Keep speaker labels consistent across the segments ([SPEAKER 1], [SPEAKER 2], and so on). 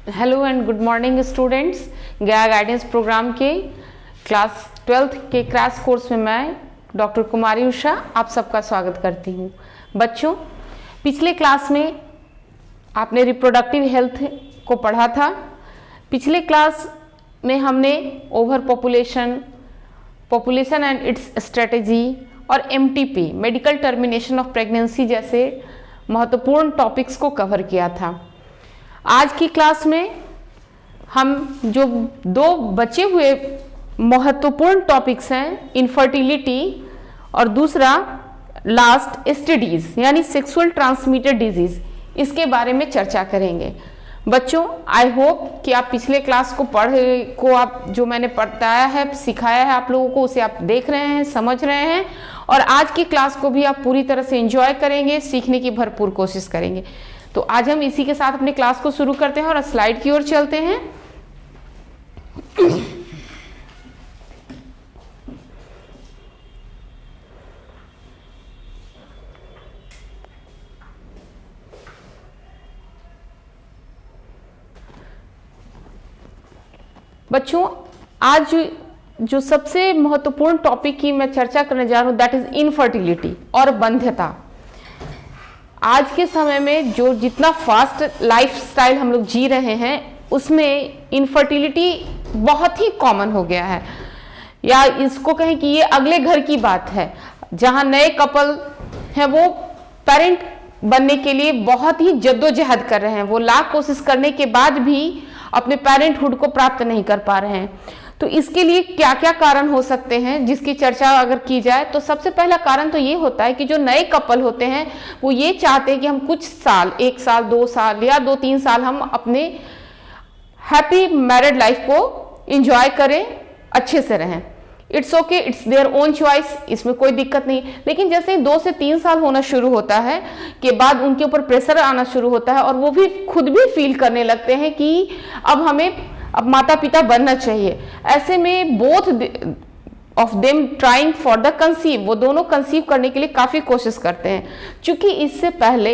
[SPEAKER 1] Hello and good morning students. गया guidance programme के class 12th के क्रैश कोर्स में मैं डॉक्टर कुमारी उषा आप सबका स्वागत करती हूँ। बच्चों, पिछले क्लास में आपने रिप्रोडक्टिव हेल्थ को पढ़ा था। पिछले क्लास में हमने over population and it's strategy और MTP medical termination of pregnancy जैसे महत्वपूर्ण टॉपिक्स को कवर किया था। आज की क्लास में हम जो दो बचे हुए महत्वपूर्ण टॉपिक्स हैं, इनफर्टिलिटी और दूसरा लास्ट STDs यानी सेक्सुअल ट्रांसमिटेड डिजीज, इसके बारे में चर्चा करेंगे। बच्चों, आई होप कि आप पिछले क्लास को आप जो मैंने बताया है, सिखाया है आप लोगों को, उसे आप देख रहे हैं, समझ रहे हैं और आज की क्लास को भी आप पूरी तरह से एंजॉय करेंगे, सीखने की भरपूर कोशिश करेंगे। तो आज हम इसी के साथ अपने क्लास को शुरू करते हैं और स्लाइड की ओर चलते हैं। बच्चों, आज जो सबसे महत्वपूर्ण टॉपिक की मैं चर्चा करने जा रहा हूं दैट इज इनफर्टिलिटी और बंध्यता। आज के समय में जो जितना फास्ट लाइफस्टाइल हम लोग जी रहे हैं उसमें इनफर्टिलिटी बहुत ही कॉमन हो गया है, या इसको कहें कि ये अगले घर की बात है। जहां नए कपल हैं वो पेरेंट बनने के लिए बहुत ही जद्दोजहद कर रहे हैं, वो लाख कोशिश करने के बाद भी अपने पेरेंटहुड को प्राप्त नहीं कर पा रहे हैं। तो इसके लिए क्या क्या कारण हो सकते हैं जिसकी चर्चा अगर की जाए तो सबसे पहला कारण तो ये होता है कि जो नए कपल होते हैं वो ये चाहते हैं कि हम कुछ साल, 1 साल 2 साल या 2-3 साल हम अपने हैप्पी मैरिड लाइफ को एंजॉय करें, अच्छे से रहें। It's okay, it's their own choice, इसमें कोई दिक्कत नहीं। लेकिन जैसे 2 से 3 साल होना शुरू होता है के बाद उनके ऊपर प्रेशर आना शुरू होता है और वो भी खुद भी फील करने लगते हैं कि अब माता पिता बनना चाहिए। ऐसे में both of them trying for the conceive, वो दोनों कंसीव करने के लिए काफी कोशिश करते हैं। चूंकि इससे पहले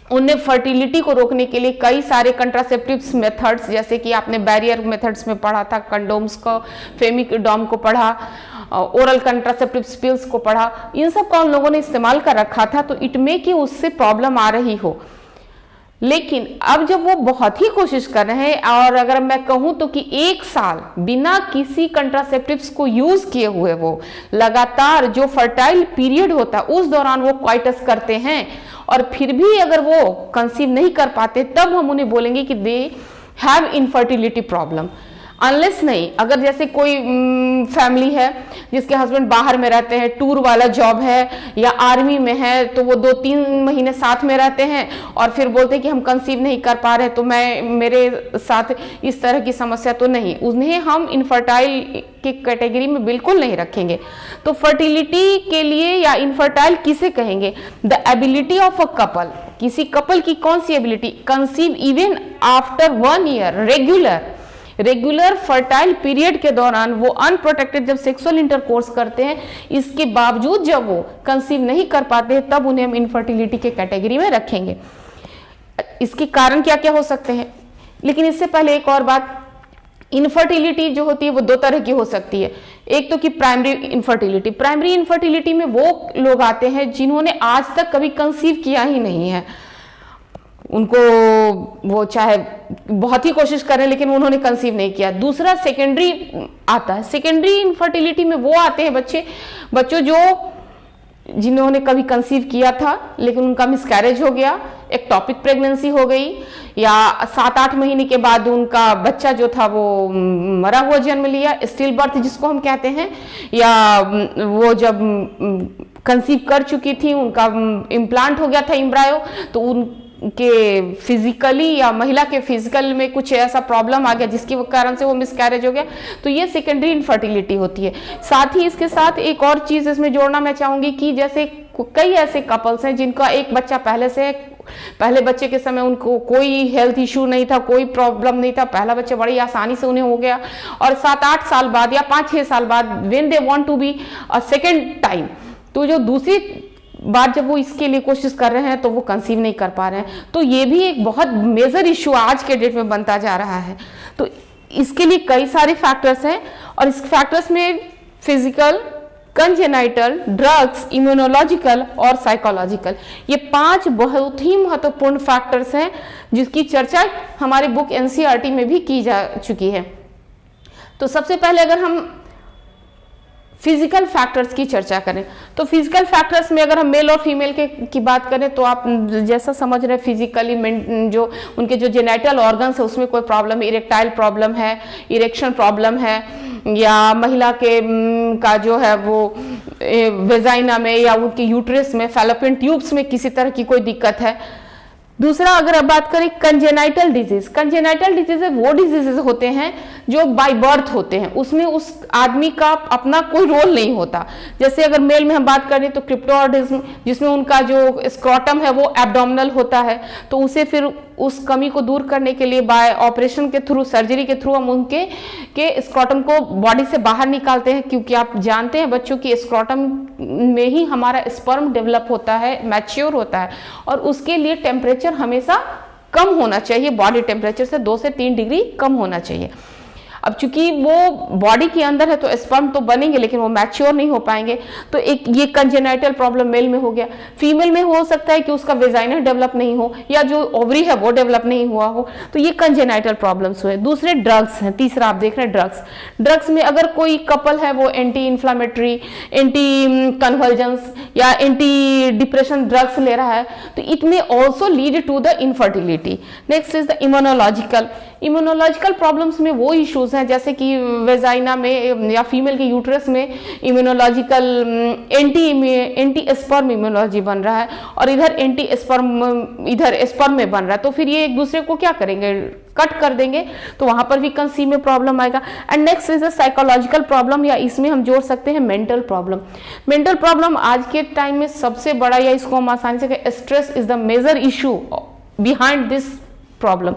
[SPEAKER 1] उन्हें फर्टिलिटी को रोकने के लिए कई सारे कंट्रासेप्टिव्स मेथड्स, जैसे कि आपने बैरियर मेथड्स में पढ़ा था, कंडोम्स को, फेमिडॉम को पढ़ा, ओरल कंट्रासेप्टिव पिल्स को पढ़ा, इन सब का उन लोगों ने इस्तेमाल कर रखा था। तो इट मे कि उससे प्रॉब्लम आ रही हो, लेकिन अब जब वो बहुत ही कोशिश कर रहे हैं और अगर मैं कहूं तो कि 1 साल बिना किसी कंट्रासेप्टिव्स को यूज किए हुए वो लगातार जो फर्टाइल पीरियड होता है उस दौरान वो क्वाइटस करते हैं और फिर भी अगर वो कंसीव नहीं कर पाते, तब हम उन्हें बोलेंगे कि they have infertility problem. Unless नहीं, अगर जैसे कोई फैमिली है जिसके हस्बैंड बाहर में रहते हैं, टूर वाला जॉब है या आर्मी में है, तो वो 2-3 महीने साथ में रहते हैं और फिर बोलते हैं कि हम कंसीव नहीं कर पा रहे, तो मेरे साथ इस तरह की समस्या तो नहीं, उन्हें हम इनफर्टाइल की कैटेगरी में बिल्कुल नहीं रखेंगे। तो फर्टिलिटी के लिए या इनफर्टाइल किसे कहेंगे? The ability of a couple, किसी कपल की कौन सी ability? Conceive even after 1 year regular fertile period के दौरान वो अनप्रोटेक्टेड जब सेक्सुअल इंटरकोर्स करते हैं, इसके बावजूद जब वो कंसीव नहीं कर पाते तब उन्हें हम इनफर्टिलिटी के कैटेगरी में रखेंगे। इसके कारण क्या क्या हो सकते हैं? लेकिन इससे पहले एक और बात, इनफर्टिलिटी जो होती है वो 2 तरह की हो सकती है। एक तो कि प्राइमरी इनफर्टिलिटी में वो लोग आते हैं जिन्होंने आज तक कभी कंसीव किया ही नहीं है, उनको वो चाहे बहुत ही कोशिश करें लेकिन उन्होंने कंसीव नहीं किया। दूसरा सेकेंडरी आता है। सेकेंडरी इनफर्टिलिटी में वो आते हैं बच्चों जो जिन्होंने कभी कंसीव किया था लेकिन उनका मिसकैरेज हो गया, एक्टोपिक प्रेगनेंसी हो गई, या 7-8 महीने के बाद उनका बच्चा जो था वो मरा हुआ जन्म लिया, स्टिल बर्थ जिसको हम कहते हैं, या वो जब कंसीव कर चुकी थी उनका इम्प्लांट हो गया था एम्ब्रायो, तो उनके फिजिकली या महिला के फिजिकल में कुछ ऐसा प्रॉब्लम आ गया जिसके कारण से वो मिसकैरेज हो गया, तो ये सेकेंडरी इनफर्टिलिटी होती है। साथ ही इसके साथ एक और चीज इसमें जोड़ना मैं चाहूंगी कि जैसे कई ऐसे कपल्स हैं जिनका एक बच्चा पहले बच्चे के समय उनको कोई हेल्थ इश्यू नहीं था, कोई प्रॉब्लम नहीं था, पहला बच्चा बड़ी आसानी से उन्हें हो गया, और 7-8 साल बाद या 5-6 साल बाद when they want to be a second time, तो जो दूसरी बार जब वो इसके लिए कोशिश कर रहे हैं तो वो कंसीव नहीं कर पा रहे हैं। तो ये भी एक बहुत मेजर इशू आज के डेट में बनता जा रहा है। तो इसके लिए कई सारे फैक्टर्स हैं और इस फैक्टर्स में फिजिकल, कंजेनाइटल, ड्रग्स, इम्यूनोलॉजिकल और साइकोलॉजिकल, ये 5 बहुत ही महत्वपूर्ण फैक्टर्स हैं जिसकी चर्चा हमारे बुक एनसीईआरटी में भी की जा चुकी है। तो सबसे पहले अगर हम फिजिकल फैक्टर्स की चर्चा करें तो फिजिकल फैक्टर्स में अगर हम मेल और फीमेल की बात करें तो आप जैसा समझ रहे हैं फिजिकली जो उनके जो जेनाइटल ऑर्गन्स है उसमें कोई प्रॉब्लम, इरेक्टाइल प्रॉब्लम है, इरेक्शन प्रॉब्लम है, या महिला के का जो है वो वेजाइना में या उनके यूट्रस में, फैलोपियन ट्यूब्स में किसी तरह की कोई दिक्कत है। दूसरा अगर अब बात करें कंजेनाइटल डिजीज, कंजेनाइटल डिजीज वो डिजीजेज होते हैं जो बाय बर्थ होते हैं, उसमें उस आदमी का अपना कोई रोल नहीं होता। जैसे अगर मेल में हम बात करें तो क्रिप्टोडिज्म, जिसमें उनका जो स्क्रॉटम है वो एब्डोमिनल होता है, तो उसे फिर उस कमी को दूर करने के लिए बाय ऑपरेशन के थ्रू, सर्जरी के थ्रू हम उनके स्क्रॉटम को बॉडी से बाहर निकालते हैं, क्योंकि आप जानते हैं बच्चों की स्क्रॉटम में ही हमारा स्पर्म डेवलप होता है, मैच्योर होता है, और उसके लिए टेम्परेचर हमेशा कम होना चाहिए, बॉडी टेम्परेचर से 2 से 3 डिग्री कम होना चाहिए। अब चूंकि वो बॉडी के अंदर है तो स्पर्म तो बनेंगे लेकिन वो मैच्योर नहीं हो पाएंगे, तो एक ये कंजेनाइटल प्रॉब्लम मेल में हो गया। फीमेल में हो सकता है कि उसका वेजाइना डेवलप नहीं हो या जो ओवरी है वो डेवलप नहीं हुआ हो, तो ये कंजेनाइटल प्रॉब्लम्स हुए। दूसरे ड्रग्स हैं, तीसरा आप देख रहे हैं ड्रग्स में अगर कोई कपल है वो एंटी इन्फ्लामेटरी, एंटी कन्वर्जेंस या एंटी डिप्रेशन ड्रग्स ले रहा है तो it may also lead to the infertility. Next is the immunological problems में वो इश्यूज हैं जैसे कि वेजाइना में या फीमेल के यूट्रस में इम्यूनोलॉजिकल एंटी स्पर्म इम्यूनोलॉजी बन रहा है और इधर स्पर्म में बन रहा है, तो फिर ये एक दूसरे को क्या करेंगे, कट कर देंगे, तो वहां पर भी कंसीव में प्रॉब्लम आएगा। And next is a psychological problem, या इसमें हम जोड़ सकते हैं मेंटल प्रॉब्लम। मेंटल प्रॉब्लम आज के टाइम में सबसे बड़ा, या इसको हम आसानी से कहें, stress is the major issue behind this problem.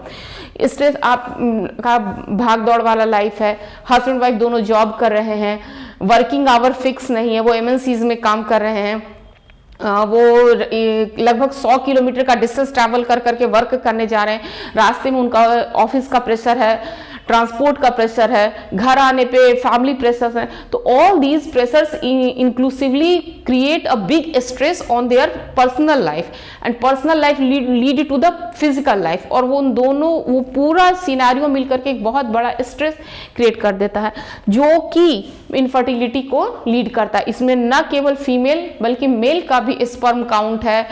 [SPEAKER 1] Stress आप का भाग दौड़ वाला लाइफ है, हस्बैंड वाइफ दोनों जॉब कर रहे हैं, वर्किंग आवर फिक्स नहीं है, वो एमएनसीज में काम कर रहे हैं, वो लगभग 100 किलोमीटर का डिस्टेंस ट्रैवल कर करके वर्क करने जा रहे हैं, रास्ते में उनका ऑफिस का प्रेशर है, ट्रांसपोर्ट का प्रेशर है, घर आने पे फैमिली प्रेशर्स हैं, तो all these pressures inclusively create a big stress on their personal life and personal life lead to the physical life, और वो दोनों वो पूरा सिनेरियो मिलकर के एक बहुत बड़ा स्ट्रेस क्रिएट कर देता है जो कि इनफर्टिलिटी को लीड करता है। इसमें न केवल फीमेल बल्कि मेल का भी स्पर्म काउंट है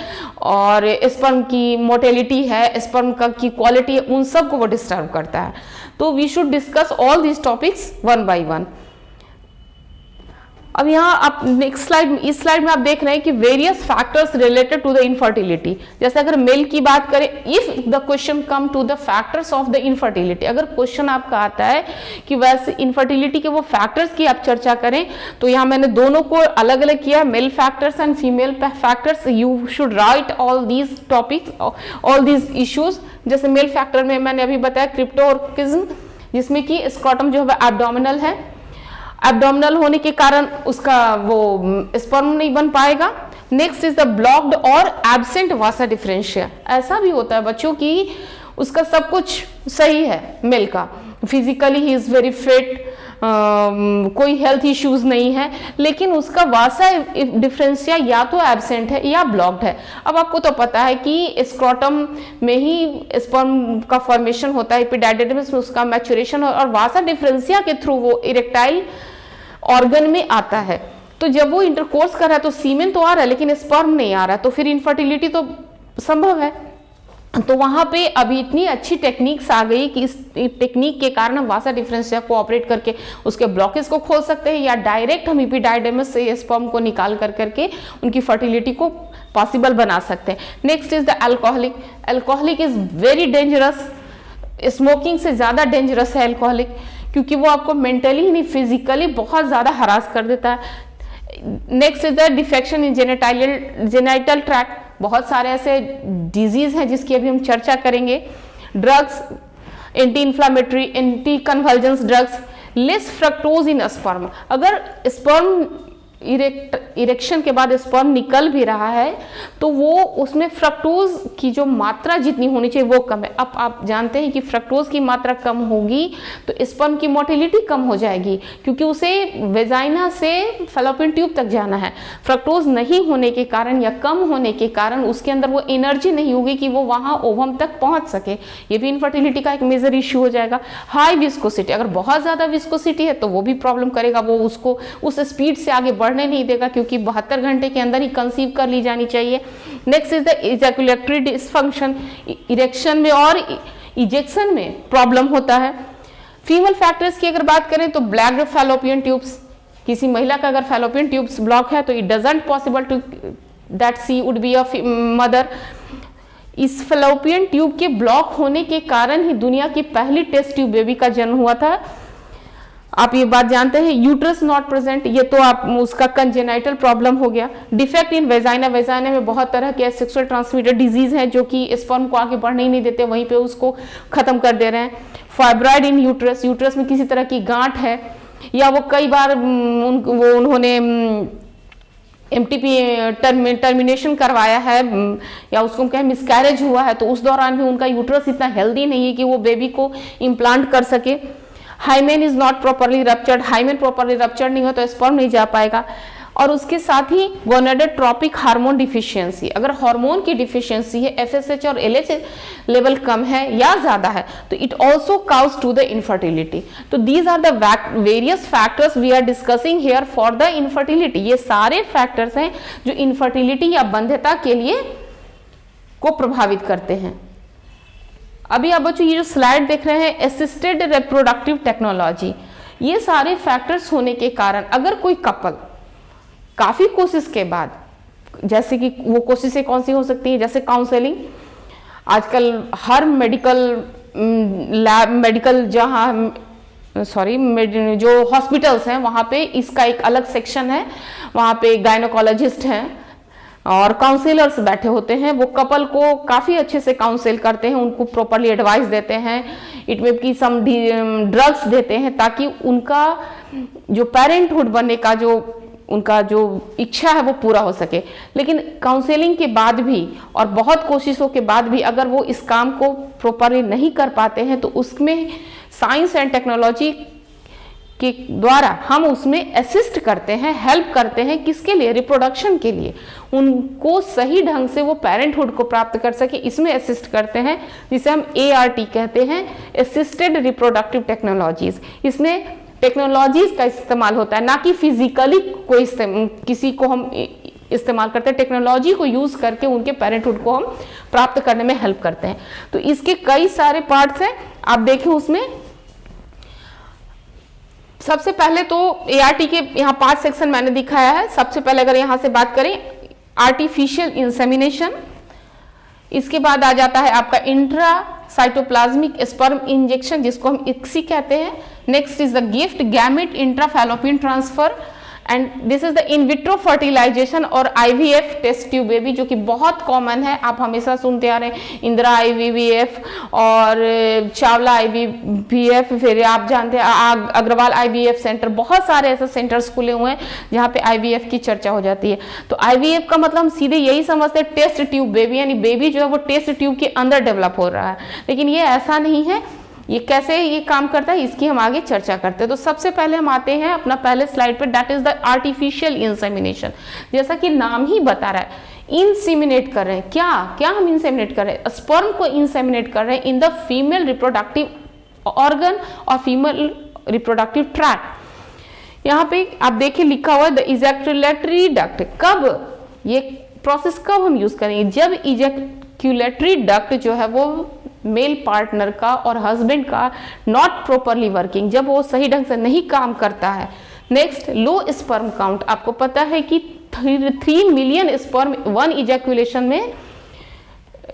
[SPEAKER 1] और स्पर्म की मोटेलिटी है, स्पर्म का की क्वालिटी है, उन सब को वो डिस्टर्ब करता है। तो we should discuss all these topics one by one. अब यहाँ आप नेक्स्ट स्लाइड, इस स्लाइड में आप देख रहे हैं कि various factors related to the infertility. जैसे अगर मेल की बात करें, if the question come to the factors of the infertility, अगर क्वेश्चन आपका आता है कि वैसे इनफर्टिलिटी के वो फैक्टर्स की आप चर्चा करें, तो यहाँ मैंने दोनों को अलग अलग किया, male factors and female factors. You should write all these topics, all these issues. जैसे मेल फैक्टर में मैंने अभी बताया क्रिप्टोर्किज्म, जिसमें कि स्क्रॉटम जो है एब्डोमिनल है, एब्डोमिनल होने के कारण उसका वो स्पर्म नहीं बन पाएगा। नेक्स्ट इज द ब्लॉक्ड और एब्सेंट वासा डिफरेंशिया। ऐसा भी होता है बच्चों की उसका सब कुछ सही है, मेल का physically he is very fit, कोई हेल्थ इश्यूज नहीं है, लेकिन उसका वासा डिफरेंशिया या तो एब्सेंट है या ब्लॉक्ड है। अब आपको तो पता है कि स्क्रॉटम में ही स्पर्म का फॉर्मेशन होता है, एपिडाइडिडमिस में उसका मैच्योरेशन और वासा डिफरेंशिया के थ्रू वो इरेक्टाइल ऑर्गन में आता है। तो जब वो इंटरकोर्स कर रहा है तो सीमेन तो आ रहा है लेकिन स्पर्म नहीं आ रहा, तो फिर इनफर्टिलिटी तो संभव है। तो वहां पे अभी इतनी अच्छी टेक्निक्स आ गई कि इस टेक्निक के कारण हम वासा डिफरेंशिया को ऑपरेट करके उसके ब्लॉकेज को खोल सकते हैं, या डायरेक्ट हम एपिडाइडिडमिस से स्पर्म को निकाल कर करके उनकी फर्टिलिटी को पॉसिबल बना सकते हैं। Next is the alcoholic. Alcoholic is very dangerous, smoking से ज्यादा डेंजरस है अल्कोहलिक, क्योंकि वो आपको मेंटली नहीं फिजिकली बहुत ज्यादा हरास कर देता है। Next is the defection in genital tract. बहुत सारे ऐसे डिजीज हैं जिसकी अभी हम चर्चा करेंगे। Drugs, anti inflammatory, anti convergence drugs, less fructose in sperm. अगर स्पर्म इरेक्शन के बाद स्पर्म निकल भी रहा है तो वो उसमें फ्रक्टोज की जो मात्रा जितनी होनी चाहिए वो कम है। अब आप जानते हैं कि फ्रक्टोज की मात्रा कम होगी तो स्पर्म की मोटिलिटी कम हो जाएगी, क्योंकि उसे वेजाइना से फैलोपियन ट्यूब तक जाना है। फ्रक्टोज नहीं होने के कारण या कम होने के कारण उसके अंदर वो एनर्जी नहीं होगी कि वो वहाँ ओवम तक पहुँच सके। ये भी इनफर्टिलिटी का एक मेजर इश्यू हो जाएगा। हाई विस्कोसिटी, अगर बहुत ज़्यादा विस्कोसिटी है तो वो भी प्रॉब्लम करेगा, वो उसको उस स्पीड से आगे बढ़ने नहीं देगा, क्योंकि 72 घंटे के अंदर ही कंसीव कर ली जानी चाहिए। Next is the ejaculatory dysfunction, erection में और इजेक्शन में प्रॉब्लम होता है। फीमेल फैक्टर्स की अगर बात करें तो ब्लैक फैलोपियन ट्यूब्स, किसी महिला का अगर फैलोपियन ट्यूब्स ब्लॉक है तो it doesn't possible to that she would be a mother. इस फैलोपियन ट्यूब के ब्लॉक होने के कारण ही दुनिया की पहली टेस्ट ट्यूब बेबी का जन्म हुआ था। आप ये बात जानते हैं। यूट्रस नॉट प्रेजेंट, ये तो आप उसका कंजेनाइटल प्रॉब्लम हो गया। डिफेक्ट इन वेजाइना, वेजाइना में बहुत तरह के सेक्सुअल ट्रांसमिटेड डिजीज हैं जो कि स्पर्म को आगे बढ़ने ही नहीं देते, वहीं पे उसको खत्म कर दे रहे हैं। फाइब्रॉइड इन यूट्रस, यूट्रस में किसी तरह की गांठ है, या वो कई बार उन्होंने एमटीपी टर्मिनेशन करवाया है या उसको कहें मिसकैरेज हुआ है, तो उस दौरान भी उनका यूट्रस इतना हेल्दी नहीं है कि वो बेबी को इम्प्लांट कर सके। Hymen is not properly ruptured, hymen properly ruptured नहीं हो तो स्पर्म नहीं जा पाएगा। और उसके साथ ही गोनेडोट्रोपिक हार्मोन डिफिशियंसी, अगर हार्मोन की डिफिशियंसी है, एफएसएच और एलएच लेवल कम है या ज्यादा है, तो it also cause to the infertility. तो these are the various factors we are discussing here for the infertility. ये सारे फैक्टर्स हैं जो इनफर्टिलिटी या बंध्यता के लिए को प्रभावित करते हैं। अभी आप बच्चों ये जो स्लाइड देख रहे हैं, असिस्टेड रिप्रोडक्टिव टेक्नोलॉजी, ये सारे फैक्टर्स होने के कारण अगर कोई कपल काफी कोशिश के बाद, जैसे कि वो कोशिशें कौन सी हो सकती है, जैसे काउंसलिंग, आजकल हर मेडिकल जो हॉस्पिटल्स हैं वहाँ पे इसका एक अलग सेक्शन है, वहाँ पे गायनोकोलॉजिस्ट हैं और काउंसलर्स बैठे होते हैं। वो कपल को काफ़ी अच्छे से काउंसिल करते हैं, उनको प्रॉपरली एडवाइस देते हैं, इट में की सम ड्रग्स देते हैं ताकि उनका जो पेरेंटहुड बनने का उनका जो इच्छा है वो पूरा हो सके। लेकिन काउंसलिंग के बाद भी और बहुत कोशिशों के बाद भी अगर वो इस काम को प्रॉपरली नहीं कर पाते हैं तो उसमें साइंस एंड टेक्नोलॉजी के द्वारा हम उसमें असिस्ट करते हैं, हेल्प करते हैं। किसके लिए? रिप्रोडक्शन के लिए, उनको सही ढंग से वो पेरेंटहुड को प्राप्त कर सके, इसमें असिस्ट करते हैं, जिसे हम ART कहते हैं, असिस्टेड रिप्रोडक्टिव टेक्नोलॉजीज। इसमें टेक्नोलॉजीज का इस्तेमाल होता है, ना कि फिजिकली कोई किसी को हम इस्तेमाल करते हैं। टेक्नोलॉजी को यूज करके उनके पेरेंटहुड को हम प्राप्त करने में हेल्प करते हैं। तो इसके कई सारे पार्ट्स हैं, आप देखें उसमें सबसे पहले तो ART के यहाँ 5 सेक्शन मैंने दिखाया है। सबसे पहले अगर यहाँ से बात करें आर्टिफिशियल इंसेमिनेशन, इसके बाद आ जाता है आपका इंट्रा साइटोप्लाज्मिक स्पर्म इंजेक्शन जिसको हम ICSI कहते हैं। Next is the gift gamete intra fallopian transfer and this is the in vitro fertilization और IVF टेस्ट ट्यूब बेबी, जो कि बहुत कॉमन है, आप हमेशा सुनते आ रहे हैं इंदिरा IVF और चावला IVF, फिर आप जानते हैं अग्रवाल IVF सेंटर, बहुत सारे ऐसे सेंटर्स खुले हुए हैं जहाँ पे IVF की चर्चा हो जाती है। तो IVF का मतलब हम सीधे यही समझते हैं टेस्ट ट्यूब बेबी, यानी बेबी जो है वो टेस्ट ट्यूब के अंदर डेवलप हो रहा है, लेकिन ये ऐसा नहीं है। ये कैसे ये काम करता है इसकी हम आगे चर्चा करते हैं। तो सबसे पहले हम आते हैं अपना पहले स्लाइड पे, that is the artificial insemination. जैसा कि नाम ही बता रहा है, इंसेमिनेट कर रहे हैं। क्या हम इंसेमिनेट कर रहे हैं? स्पर्म को इंसेमिनेट कर रहे हैं in the female reproductive organ और फीमेल रिप्रोडक्टिव ट्रैक्ट। यहाँ पे आप देखिए लिखा हुआ है द इजैकुलेटरी डक्ट। कब ये प्रोसेस कब हम यूज करेंगे? जब इजैकुलेटरी डक्ट जो है वो मेल पार्टनर का और हस्बैंड का नॉट प्रॉपरली वर्किंग, जब वो सही ढंग से नहीं काम करता है। Next, low sperm count. आपको पता है कि 3 मिलियन स्पर्म 1 इजैकुलेशन में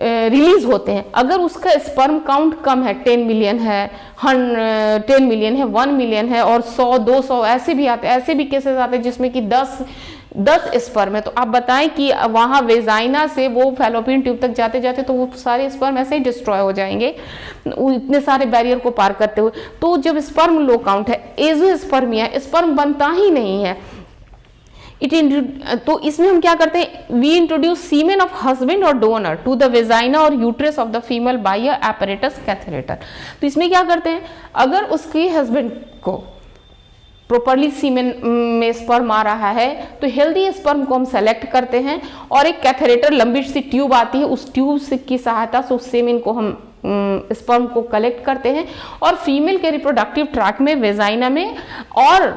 [SPEAKER 1] रिलीज होते हैं। अगर उसका स्पर्म काउंट कम है, 10 मिलियन है, 10 मिलियन है, 1 मिलियन है और 100 200 ऐसे भी आते हैं, ऐसे भी केसेस आते हैं जिसमें कि 10 स्पर्म है। तो आप बताएं कि वहां वेजाइना से वो फैलोपियन ट्यूब तक जाते जाते तो वो सारे स्पर्म ऐसे ही डिस्ट्रॉय हो जाएंगे इतने सारे बैरियर को पार करते हुए। तो जब स्पर्म लो काउंट है, एज़ोस्पर्मिया, स्पर्म बनता ही नहीं है, तो इसमें हम क्या करते हैं, we introduce semen of husband और डोनर टू द वेजाइना और uterus of the female by a apparatus catheter. तो इसमें क्या करते हैं, अगर उसके हस्बैंड को प्रॉपरली सीमेन में स्पर्म आ रहा है तो हेल्दी स्पर्म को हम सेलेक्ट करते हैं और एक कैथेरेटर लंबी सी ट्यूब आती है, उस ट्यूब की सहायता से उस सीमेन को हम स्पर्म को कलेक्ट करते हैं और फीमेल के रिप्रोडक्टिव ट्रैक में, वेजाइना में, और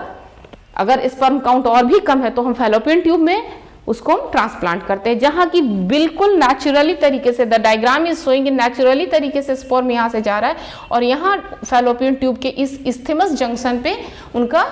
[SPEAKER 1] अगर स्पर्म काउंट और भी कम है तो हम फैलोपियन ट्यूब में उसको हम ट्रांसप्लांट करते हैं, जहां की बिल्कुल नेचुरली तरीके से, the diagram is showing naturally तरीके से स्पर्म यहां से जा रहा है और यहां फैलोपियन ट्यूब के इस इस्थेमस जंक्शन पे उनका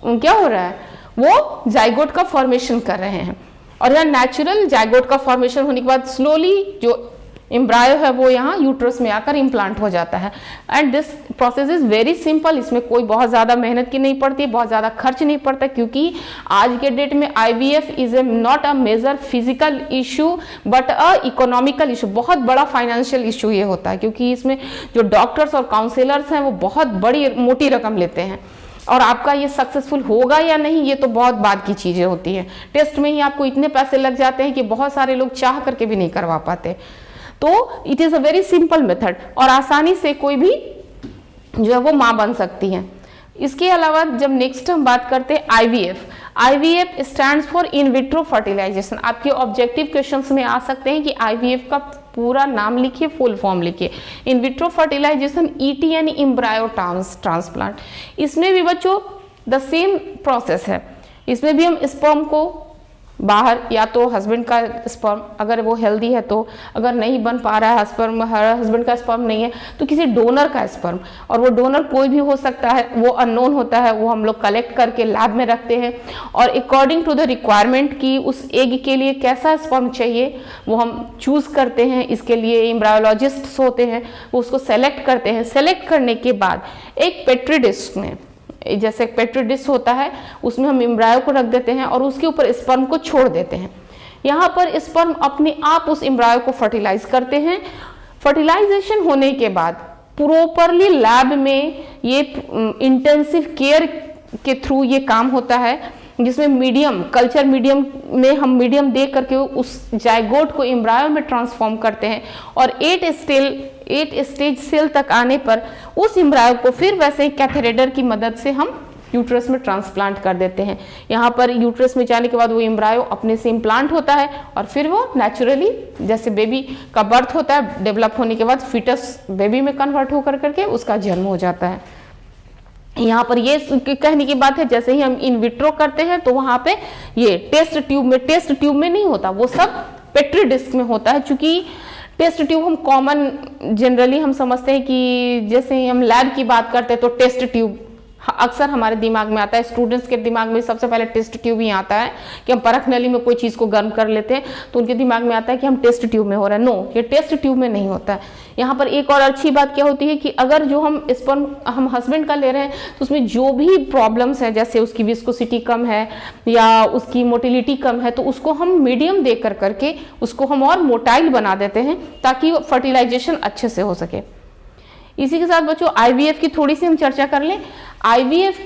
[SPEAKER 1] क्या हो रहा है, वो जाइगोट का फॉर्मेशन कर रहे हैं। और यहाँ नेचुरल जाइगोट का फॉर्मेशन होने के बाद स्लोली जो एम्ब्रायो है वो यहाँ यूट्रस में आकर इम्प्लांट हो जाता है। And this process is very simple, इसमें कोई बहुत ज़्यादा मेहनत की नहीं पड़ती, बहुत ज़्यादा खर्च नहीं पड़ता, क्योंकि आज के डेट में IVF is a not a major physical issue but a economical issue. बहुत बड़ा फाइनेंशियल इशू ये होता है, क्योंकि इसमें जो डॉक्टर्स और काउंसलर्स हैं वो बहुत बड़ी मोटी रकम लेते हैं और आपका ये सक्सेसफुल होगा या नहीं ये तो बहुत बाद की चीज़ें होती हैं। टेस्ट में ही आपको इतने पैसे लग जाते हैं कि बहुत सारे लोग चाह करके भी नहीं करवा पाते। तो it is a very simple method और आसानी से कोई भी जो है वो माँ बन सकती है। इसके अलावा जब नेक्स्ट हम बात करते हैं IVF stands for in vitro fertilization. आपके ऑब्जेक्टिव क्वेश्चंस में आ सकते हैं कि IVF का पूरा नाम लिखिए, फुल फॉर्म लिखिए। इन विट्रो फर्टिलाइजेशन ET यानी एम्ब्रायो ट्रांसप्लांट। इसमें भी बच्चों द सेम प्रोसेस है, इसमें भी हम स्पर्म को बाहर, या तो हस्बैंड का स्पर्म अगर वो हेल्दी है तो, अगर नहीं बन पा रहा है स्पर्म, हस्बैंड का स्पर्म नहीं है तो किसी डोनर का स्पर्म, और वो डोनर कोई भी हो सकता है, वो अननोन होता है, वो हम लोग कलेक्ट करके लैब में रखते हैं और अकॉर्डिंग टू द रिक्वायरमेंट की उस एग के लिए कैसा स्पर्म चाहिए वो हम चूज़ करते हैं। इसके लिए एम्ब्रायोलॉजिस्ट्स होते हैं, वो उसको सेलेक्ट करते हैं। सेलेक्ट करने के बाद एक पेट्री डिश में, जैसे पेट्री डिश होता है, उसमें हम एम्ब्रायो को रख देते हैं और उसके ऊपर स्पर्म को छोड़ देते हैं। यहाँ पर स्पर्म अपने आप उस एम्ब्रायो को फर्टिलाइज करते हैं। फर्टिलाइजेशन होने के बाद प्रॉपरली लैब में ये इंटेंसिव केयर के थ्रू ये काम होता है, जिसमें मीडियम, कल्चर मीडियम में हम मीडियम दे करके उस जाइगोट को एम्ब्रायो में ट्रांसफॉर्म करते हैं और 8 स्टेज सेल तक आने पर उस एम्ब्रायो को फिर वैसे ही कैथेरेटर की मदद से हम यूट्रस में ट्रांसप्लांट कर देते हैं। यहाँ पर यूट्रस में जाने के बाद वो एम्ब्रायो अपने से इम्प्लांट होता है और फिर वो नेचुरली, जैसे बेबी का बर्थ होता है, डेवलप होने के बाद फीटस बेबी में कन्वर्ट होकर करके उसका जन्म हो जाता है। यहाँ पर ये कहने की बात है, जैसे ही हम इन विट्रो करते हैं तो वहाँ पे ये टेस्ट ट्यूब में नहीं होता, वो सब पेट्री डिस्क में होता है। चूंकि टेस्ट ट्यूब हम कॉमन जनरली हम समझते हैं कि जैसे ही हम लैब की बात करते हैं तो टेस्ट ट्यूब अक्सर हमारे दिमाग में आता है, स्टूडेंट्स के दिमाग में सबसे पहले टेस्ट ट्यूब ही आता है कि हम परख नली में कोई चीज़ को गर्म कर लेते हैं तो उनके दिमाग में आता है कि हम टेस्ट ट्यूब में हो रहा है। नो, ये टेस्ट ट्यूब में नहीं होता है। यहाँ पर एक और अच्छी बात क्या होती है कि अगर जो हम स्पर्म हम हस्बैंड का ले रहे हैं तो उसमें जो भी प्रॉब्लम्स है, जैसे उसकी विस्कोसिटी कम है या उसकी मोटिलिटी कम है, तो उसको हम मीडियम दे करके उसको हम और मोटाइल बना देते हैं ताकि फर्टिलाइजेशन अच्छे से हो सके। इसी के साथ बच्चों IVF की थोड़ी सी हम चर्चा कर लें। IVF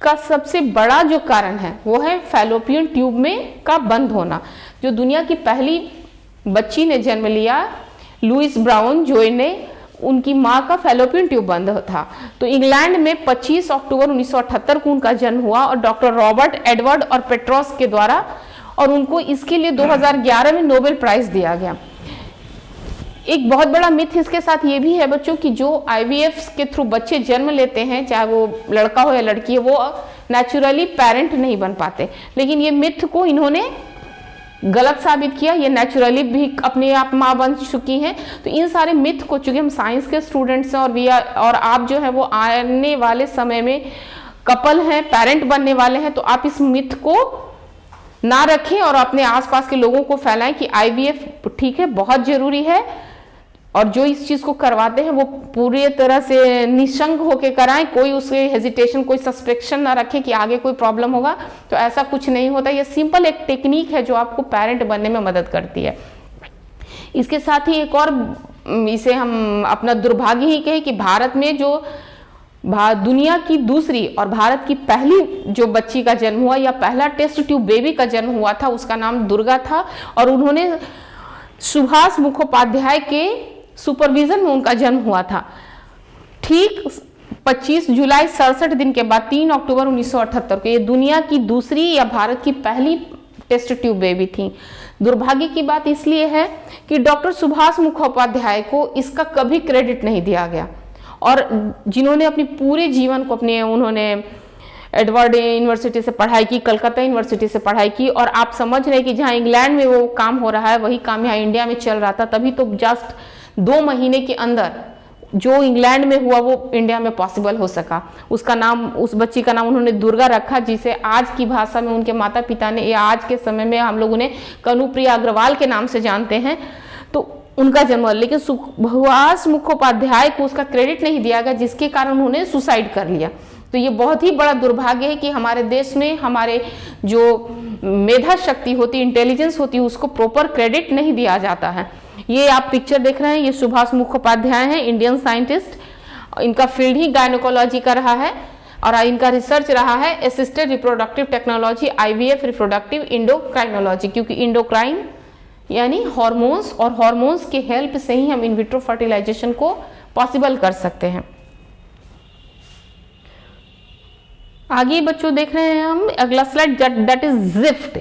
[SPEAKER 1] का सबसे बड़ा जो कारण है वो है फैलोपियन ट्यूब में का बंद होना। जो दुनिया की पहली बच्ची ने जन्म लिया, लुइस ब्राउन जोय ने, उनकी माँ का फैलोपियन ट्यूब बंद था। तो इंग्लैंड में 25 अक्टूबर 1978 को उनका जन्म हुआ और डॉक्टर रॉबर्ट एडवर्ड और पेट्रोस के द्वारा, और उनको इसके लिए 2011 में नोबेल प्राइज दिया गया। एक बहुत बड़ा मिथ इसके साथ ये भी है बच्चों कि जो IVF के थ्रू बच्चे जन्म लेते हैं, चाहे वो लड़का हो या लड़की है, वो नेचुरली पेरेंट नहीं बन पाते। लेकिन ये मिथ को इन्होंने गलत साबित किया, ये नेचुरली भी अपने आप माँ बन चुकी हैं। तो इन सारे मिथ को, चूंकि हम साइंस के स्टूडेंट्स हैं और आप जो है वो आने वाले समय में कपल हैं, पेरेंट बनने वाले हैं, तो आप इस मिथ को ना रखें और अपने आसपास के लोगों को फैलाएं कि IVF ठीक है, बहुत जरूरी है, और जो इस चीज को करवाते हैं वो पूरी तरह से निशंक होके कराएं, कोई उसके हेजिटेशन, कोई सस्पेक्शन ना रखें कि आगे कोई प्रॉब्लम होगा। तो ऐसा कुछ नहीं होता, ये सिंपल एक टेक्निक है जो आपको पेरेंट बनने में मदद करती है। इसके साथ ही एक और, इसे हम अपना दुर्भाग्य ही कहें कि भारत में जो दुनिया की दूसरी और भारत की पहली जो बच्ची का जन्म हुआ या पहला टेस्ट ट्यूब बेबी का जन्म हुआ था, उसका नाम दुर्गा था और उन्होंने सुभाष मुखोपाध्याय के सुपरविजन में उनका जन्म हुआ था। ठीक 25 जुलाई 67 दिन के बाद 3 अक्टूबर 1978 को ये दुनिया की दूसरी या भारत की पहली टेस्ट ट्यूब बेबी थी। दुर्भाग्य की बात इसलिए है कि डॉक्टर सुभाष मुखोपाध्याय को इसका कभी क्रेडिट नहीं दिया गया और जिन्होंने अपनी पूरे जीवन को उन्होंने एडवर्ड यूनिवर्सिटी से पढ़ाई की, कलकत्ता यूनिवर्सिटी से पढ़ाई की और आप समझ रहे हैं कि जहाँ इंग्लैंड में वो काम हो रहा है वही काम यहाँ इंडिया में चल रहा था। तभी तो जस्ट 2 महीने के अंदर जो इंग्लैंड में हुआ वो इंडिया में पॉसिबल हो सका। उसका नाम, उस बच्ची का नाम उन्होंने दुर्गा रखा, जिसे आज की भाषा में उनके माता पिता ने, या आज के समय में हम लोग उन्हें कनुप्रिया अग्रवाल के नाम से जानते हैं, तो उनका जन्म। लेकिन सुभाष मुखोपाध्याय को उसका क्रेडिट नहीं दिया गया, जिसके कारण उन्होंने सुसाइड कर लिया। तो ये बहुत ही बड़ा दुर्भाग्य है कि हमारे देश में हमारे जो मेधा शक्ति होती, इंटेलिजेंस होती है, उसको प्रॉपर क्रेडिट नहीं दिया जाता है। ये आप पिक्चर देख रहे हैं, ये सुभाष मुखोपाध्याय हैं, इंडियन साइंटिस्ट। इनका फील्ड ही गायनोकोलॉजी का रहा है और इनका रिसर्च रहा है assisted reproductive technology, IVF, reproductive endocrinology, क्योंकि इंडोक्राइन यानी हार्मोन्स और हार्मोन्स के हेल्प से ही हम इन विट्रो फर्टिलाइजेशन को पॉसिबल कर सकते हैं। आगे बच्चों देख रहे हैं हम अगला slide, that is gift.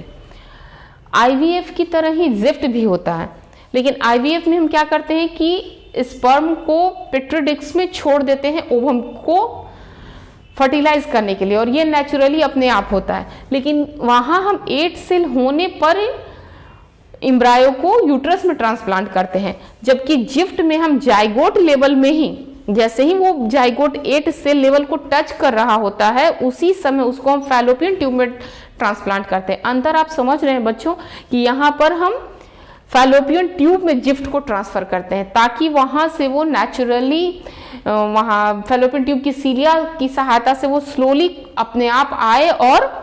[SPEAKER 1] IVF की तरह ही जिफ्ट भी होता है, लेकिन IVF में हम क्या करते हैं कि स्पर्म को पेट्री डिस्क में छोड़ देते हैं ओवम को फर्टिलाइज करने के लिए और ये नेचुरली अपने आप होता है। लेकिन वहां हम 8 सेल होने पर एम्ब्रायो को यूट्रस में ट्रांसप्लांट करते हैं, जबकि जिफ्ट में हम जाइगोट लेवल में ही, जैसे ही वो जाइगोट 8 सेल लेवल को टच कर रहा होता है उसी समय उसको हम फैलोपियन ट्यूब में ट्रांसप्लांट करते हैं। अंतर आप समझ रहे हैं बच्चों कि यहाँ पर हम फैलोपियन ट्यूब में जिफ्ट को ट्रांसफर करते हैं ताकि वहां से वो नेचुरली वहां फैलोपियन ट्यूब की सीलिया की सहायता से वो स्लोली अपने आप आए और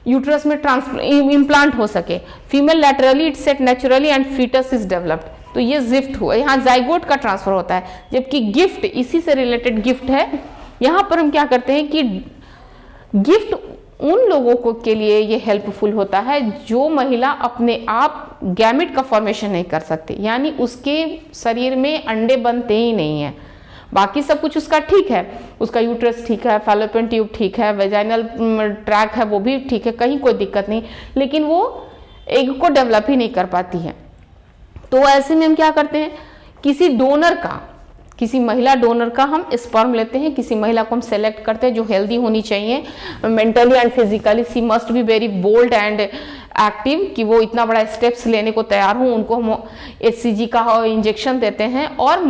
[SPEAKER 1] यूट्रस में इम्प्लांट हो सके। Female laterally it set naturally and foetus is developed. तो ये जिफ्ट हुआ, यहाँ जाइगोट का ट्रांसफर होता है, जबकि गिफ्ट इसी से रिलेटेड गिफ्ट है। यहाँ पर हम क्या करते हैं कि गिफ्ट उन लोगों को के लिए ये हेल्पफुल होता है जो महिला अपने आप गैमेट का फॉर्मेशन नहीं कर सकती, यानी उसके शरीर में अंडे बनते ही नहीं है। बाकी सब कुछ उसका ठीक है, उसका यूट्रस ठीक है, फैलोपियन ट्यूब ठीक है, वेजाइनल ट्रैक है वो भी ठीक है, कहीं कोई दिक्कत नहीं, लेकिन वो एग को डेवलप ही नहीं कर पाती है। तो ऐसे में हम क्या करते हैं, किसी डोनर का, किसी महिला डोनर का हम स्पर्म लेते हैं, किसी महिला को हम सेलेक्ट करते हैं जो हेल्दी होनी चाहिए mentally and physically, she must be very bold and active, कि वो इतना बड़ा स्टेप्स लेने को तैयार हो। उनको हम HCG का इंजेक्शन देते हैं और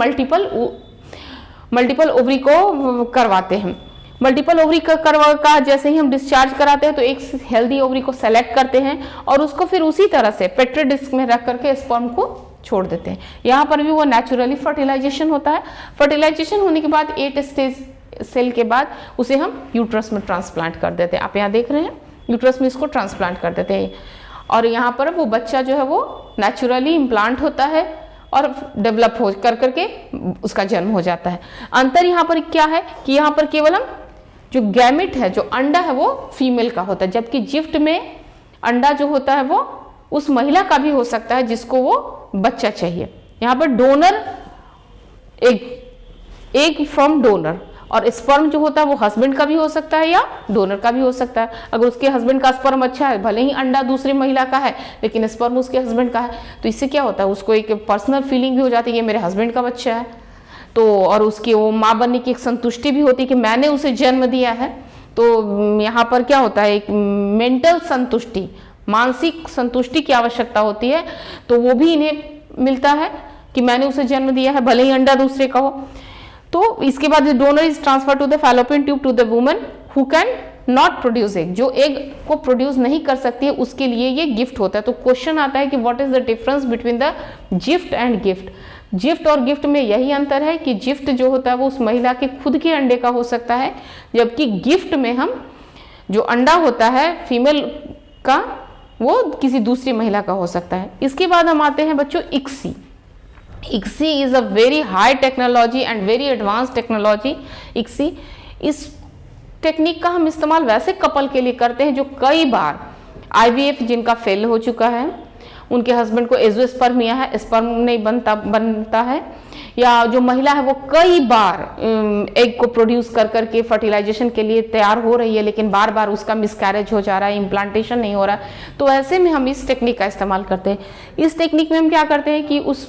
[SPEAKER 1] मल्टीपल ओवरी को करवाते हैं। मल्टीपल ओवरी का जैसे ही हम डिस्चार्ज कराते हैं तो एक हेल्दी ओवरी को सेलेक्ट करते हैं और उसको फिर उसी तरह से पेट्री डिस्क में रख करके स्पर्म को छोड़ देते हैं। यहाँ पर भी वो नेचुरली फर्टिलाइजेशन होता है। फर्टिलाइजेशन होने के बाद 8 स्टेज सेल के बाद उसे हम यूट्रस में ट्रांसप्लांट कर देते हैं। आप यहाँ देख रहे हैं यूट्रस में इसको ट्रांसप्लांट कर देते हैं और यहाँ पर वो बच्चा जो है वो नेचुरली इम्प्लांट होता है और डेवलप हो करके उसका जन्म हो जाता है। अंतर यहाँ पर क्या है कि यहाँ पर केवल हम जो गैमेट है, जो अंडा है वो फीमेल का होता है, जबकि जिफ्ट में अंडा जो होता है वो उस महिला का भी हो सकता है जिसको वो बच्चा चाहिए। यहाँ पर डोनर एग फ्रॉम डोनर, और स्पर्म जो होता है वो हस्बैंड का भी हो सकता है या डोनर का भी हो सकता है। अगर उसके हस्बैंड का स्पर्म अच्छा है, भले ही अंडा दूसरी महिला का है लेकिन स्पर्म उसके हस्बैंड का है, तो इससे क्या होता है उसको एक पर्सनल फीलिंग भी हो जाती है कि मेरे हस्बैंड का बच्चा है, तो और उसकी वो माँ बनने की एक संतुष्टि भी होती है कि मैंने उसे जन्म दिया है। तो यहाँ पर क्या होता है, एक मेंटल संतुष्टि, मानसिक संतुष्टि की आवश्यकता होती है, तो वो भी इन्हें मिलता है कि मैंने उसे जन्म दिया है भले ही अंडा दूसरे का हो। तो इसके बाद donor is transfer to the fallopian tube to the woman who can not produce egg, जो एग को प्रोड्यूस नहीं कर सकती है उसके लिए ये गिफ्ट होता है। तो क्वेश्चन आता है कि what is the difference between the gift and gift. Gift और गिफ्ट में यही अंतर है कि जिफ्ट जो होता है वो उस महिला के खुद के अंडे का हो सकता है, जबकि गिफ्ट में हम जो अंडा होता है फीमेल का वो किसी दूसरी महिला का हो सकता है। इसके बाद हम आते हैं बच्चों ICSI। ICSI is a very high technology and very advanced technology. ICSI इस टेक्निक का हम इस्तेमाल वैसे कपल के लिए करते हैं जो कई बार आईवीएफ जिनका फेल हो चुका है, उनके हस्बैंड को एजोस्पर्मिया है, स्पर्म नहीं बनता है, या जो महिला है वो कई बार एग को प्रोड्यूस कर करके फर्टिलाइजेशन के लिए तैयार हो रही है, लेकिन बार बार उसका मिसकैरेज हो जा रहा है, इम्प्लांटेशन नहीं हो रहा है। तो ऐसे में हम इस टेक्निक का इस्तेमाल करते हैं। इस टेक्निक में हम क्या करते हैं कि उस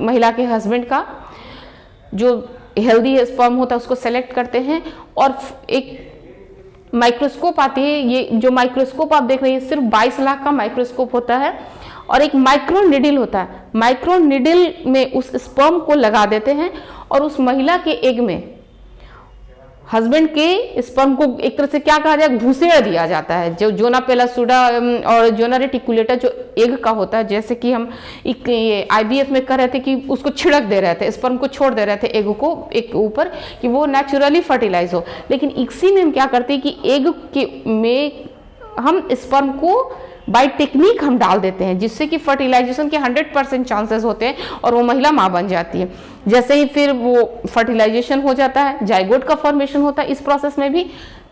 [SPEAKER 1] महिला के हस्बैंड का जो हेल्दी स्पर्म होता है उसको सेलेक्ट करते हैं, और एक माइक्रोस्कोप आती है, ये जो माइक्रोस्कोप आप देख रहे हैं सिर्फ 22 लाख का माइक्रोस्कोप होता है, और एक माइक्रो निडल होता है। माइक्रो निडल में उस स्पर्म को लगा देते हैं और उस महिला के एग में हस्बैंड के स्पर्म को एक तरह से क्या कहा जाए, घुसेड़ दिया जाता है। जो जोना पेलासुडा और जोना रेटिकुलेटा जो एग का होता है, जैसे कि हम एक आईवीएफ में कर रहे थे कि उसको छिड़क दे रहे थे, स्पर्म को छोड़ दे रहे थे एग को एक ऊपर कि वो नेचुरली फर्टिलाइज हो। लेकिन इसी में हम क्या करते हैं कि एग के में हम स्पर्म को बाय टेक्निक हम डाल देते हैं, जिससे कि फर्टिलाइजेशन के 100% चांसेस होते हैं और वो महिला माँ बन जाती है। जैसे ही फिर वो फर्टिलाइजेशन हो जाता है, जाइगोट का फॉर्मेशन होता है। इस प्रोसेस में भी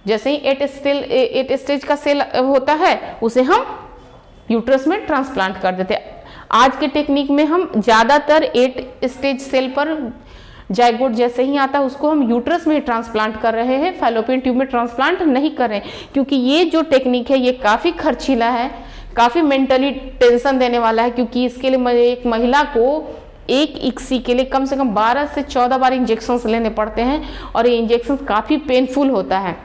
[SPEAKER 1] जैसे ही 8 स्टेज का सेल होता है उसे हम यूट्रस में ट्रांसप्लांट कर देते हैं। आज के टेक्निक में हम ज़्यादातर 8 स्टेज सेल पर जाइगोट जैसे ही आता है उसको हम यूट्रस में ट्रांसप्लांट कर रहे हैं, फैलोपियन ट्यूब में ट्रांसप्लांट नहीं कर रहे हैं, क्योंकि ये जो टेक्निक है ये काफ़ी खर्चीला है, काफ़ी मेंटली टेंशन देने वाला है, क्योंकि इसके लिए एक महिला को एक इक्सी के लिए कम से कम 12 से 14 बार इंजेक्शंस लेने पड़ते हैं, और ये इंजेक्शन काफ़ी पेनफुल होता है।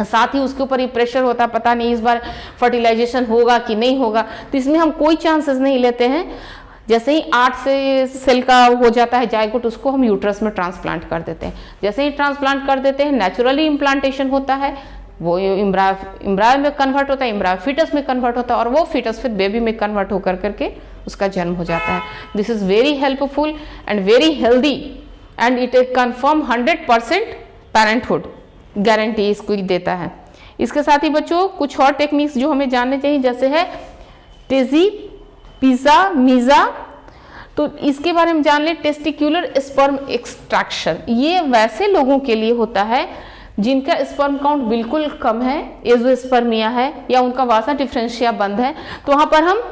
[SPEAKER 1] साथ ही उसके ऊपर ये प्रेशर होता है, पता नहीं इस बार फर्टिलाइजेशन होगा कि नहीं होगा, तो इसमें हम कोई चांसेस नहीं लेते हैं। जैसे ही 8 से सेल का हो जाता है जाइगोट, उसको हम यूट्रस में ट्रांसप्लांट कर देते हैं। जैसे ही ट्रांसप्लांट कर देते हैं, नेचुरली इम्प्लांटेशन होता है, वो इम्ब्रायो में कन्वर्ट होता है, इम्ब्रायो फीटस में कन्वर्ट होता है, और वो फीटस फिर बेबी में कन्वर्ट होकर करके उसका जन्म हो जाता है। This is very helpful and very healthy, and it confirm 100% parenthood guarantee इसको देता है। इसके साथ ही बच्चों कुछ और टेक्निक्स जो हमें जानने चाहिए, जैसे है टेजी, पिज़ा, मीज़ा, तो इसके बारे में जान ले। टेस्टिक्युलर स्पर्म एक्सट्रैक्शन, ये वैसे लोगों के लिए होता है जिनका स्पर्म काउंट बिल्कुल कम है, एजोस्पर्मिया है, या उनका वासा डिफरेंशिया बंद है, तो वहां पर हम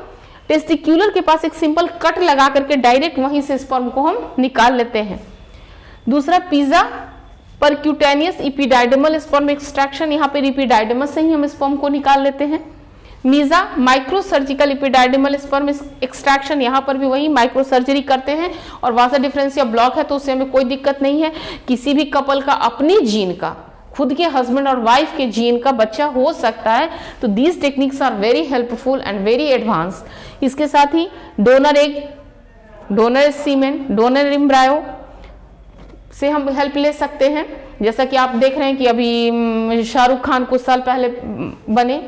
[SPEAKER 1] टेस्टिक्युलर के पास एक सिंपल कट लगा करके डायरेक्ट वहीं से स्पर्म को हम निकाल लेते हैं। दूसरा पिज़ा, परक्यूटेनियस इपिडाइडमल स्पर्म एक्सट्रैक्शन, यहाँ पे इपिडाइडमस से ही हम स्पर्म को निकाल लेते हैं। MESA, micro surgical epididymal sperm extraction, यहाँ पर भी वही माइक्रो सर्जरी करते हैं, और वासा डिफरेंशिया ब्लॉक है तो उससे हमें कोई दिक्कत नहीं है। किसी भी कपल का अपनी जीन का, खुद के हस्बैंड और वाइफ के जीन का बच्चा हो सकता है, तो these techniques are very helpful and very advance. इसके साथ ही donor egg, donor semen, donor embryo से हम हेल्प ले सकते हैं। जैसा कि आप देख रहे हैं कि अभी शाहरुख खान कुछ साल पहले बने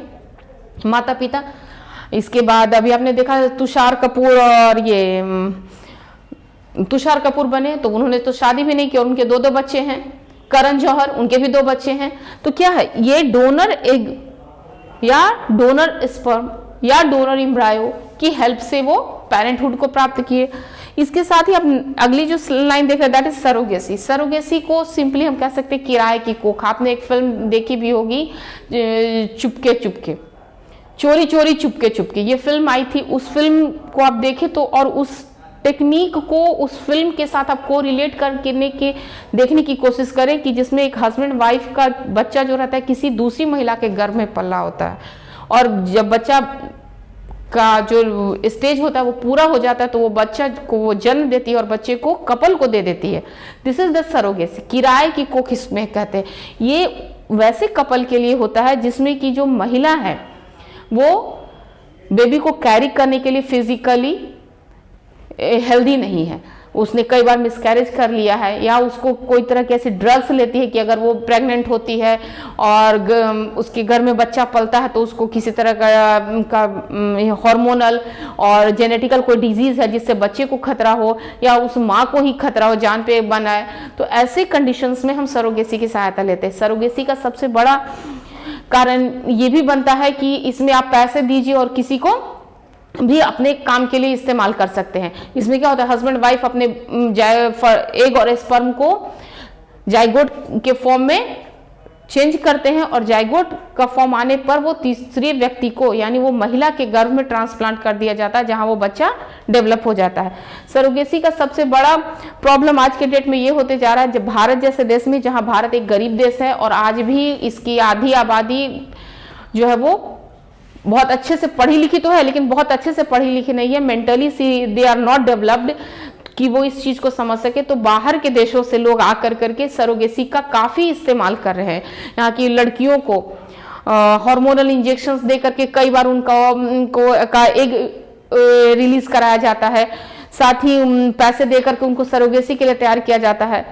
[SPEAKER 1] माता पिता, इसके बाद अभी आपने देखा तुषार कपूर, और ये तुषार कपूर बने, तो उन्होंने तो शादी भी नहीं की और उनके 2 बच्चे हैं। करण जौहर, उनके भी 2 बच्चे हैं। तो क्या है, ये डोनर एग या डोनर स्पर्म या डोनर एम्ब्रायो की हेल्प से वो पेरेंटहुड को प्राप्त किए। इसके साथ ही अब अगली जो लाइन देख रहे हैं दैट इज सरोगेसी। सरोगेसी को सिंपली हम कह सकते हैं किराए की कोख। आपने एक फिल्म देखी भी होगी, चुपके चुपके, चोरी चोरी चुपके चुपके, ये फिल्म आई थी। उस फिल्म को आप देखें तो, और उस टेक्निक को उस फिल्म के साथ आप को रिलेट करने के देखने की कोशिश करें कि जिसमें एक हस्बैंड वाइफ का बच्चा जो रहता है किसी दूसरी महिला के गर्भ में पला होता है, और जब बच्चा का जो स्टेज होता है वो पूरा हो जाता है तो वो बच्चा को वो जन्म देती है और बच्चे को कपल को दे देती है। दिस इज द सरोगेसी, किराए की कोख इसमें कहते हैं। ये वैसे कपल के लिए होता है जिसमें कि जो महिला है वो बेबी को कैरी करने के लिए फिजिकली हेल्दी नहीं है, उसने कई बार मिसकैरेज कर लिया है, या उसको कोई तरह के ऐसे ड्रग्स लेती है कि अगर वो प्रेग्नेंट होती है और उसके घर में बच्चा पलता है तो उसको किसी तरह का हार्मोनल और जेनेटिकल कोई डिजीज है जिससे बच्चे को खतरा हो या उस माँ को ही खतरा हो, जान पे बना है, तो ऐसे कंडीशंस में हम सरोगेसी की सहायता लेते हैं। सरोगेसी का सबसे बड़ा कारण ये भी बनता है कि इसमें आप पैसे दीजिए और किसी को भी अपने काम के लिए इस्तेमाल कर सकते हैं। इसमें क्या होता है, हस्बैंड वाइफ अपने एग और स्पर्म को जाइगोट के फॉर्म में चेंज करते हैं और जाइगोट का फॉर्म आने पर वो तीसरे व्यक्ति को यानी वो महिला के गर्भ में ट्रांसप्लांट कर दिया जाता है, जहां वो बच्चा डेवलप हो जाता है। सरोगेसी का सबसे बड़ा प्रॉब्लम आज के डेट में ये होते जा रहा है, जब भारत जैसे देश में, जहां भारत एक गरीब देश है और आज भी इसकी आधी आबादी जो है वो बहुत अच्छे से पढ़ी लिखी तो है, लेकिन बहुत अच्छे से पढ़ी लिखी नहीं है, mentally they are not developed कि वो इस चीज को समझ सके। तो बाहर के देशों से लोग आकर करके सरोगेसी का काफी इस्तेमाल कर रहे हैं। यहाँ की लड़कियों को हार्मोनल इंजेक्शंस दे करके कई बार उनको का एग रिलीज कराया जाता है, साथ ही पैसे दे करके उनको सरोगेसी के लिए तैयार किया जाता है।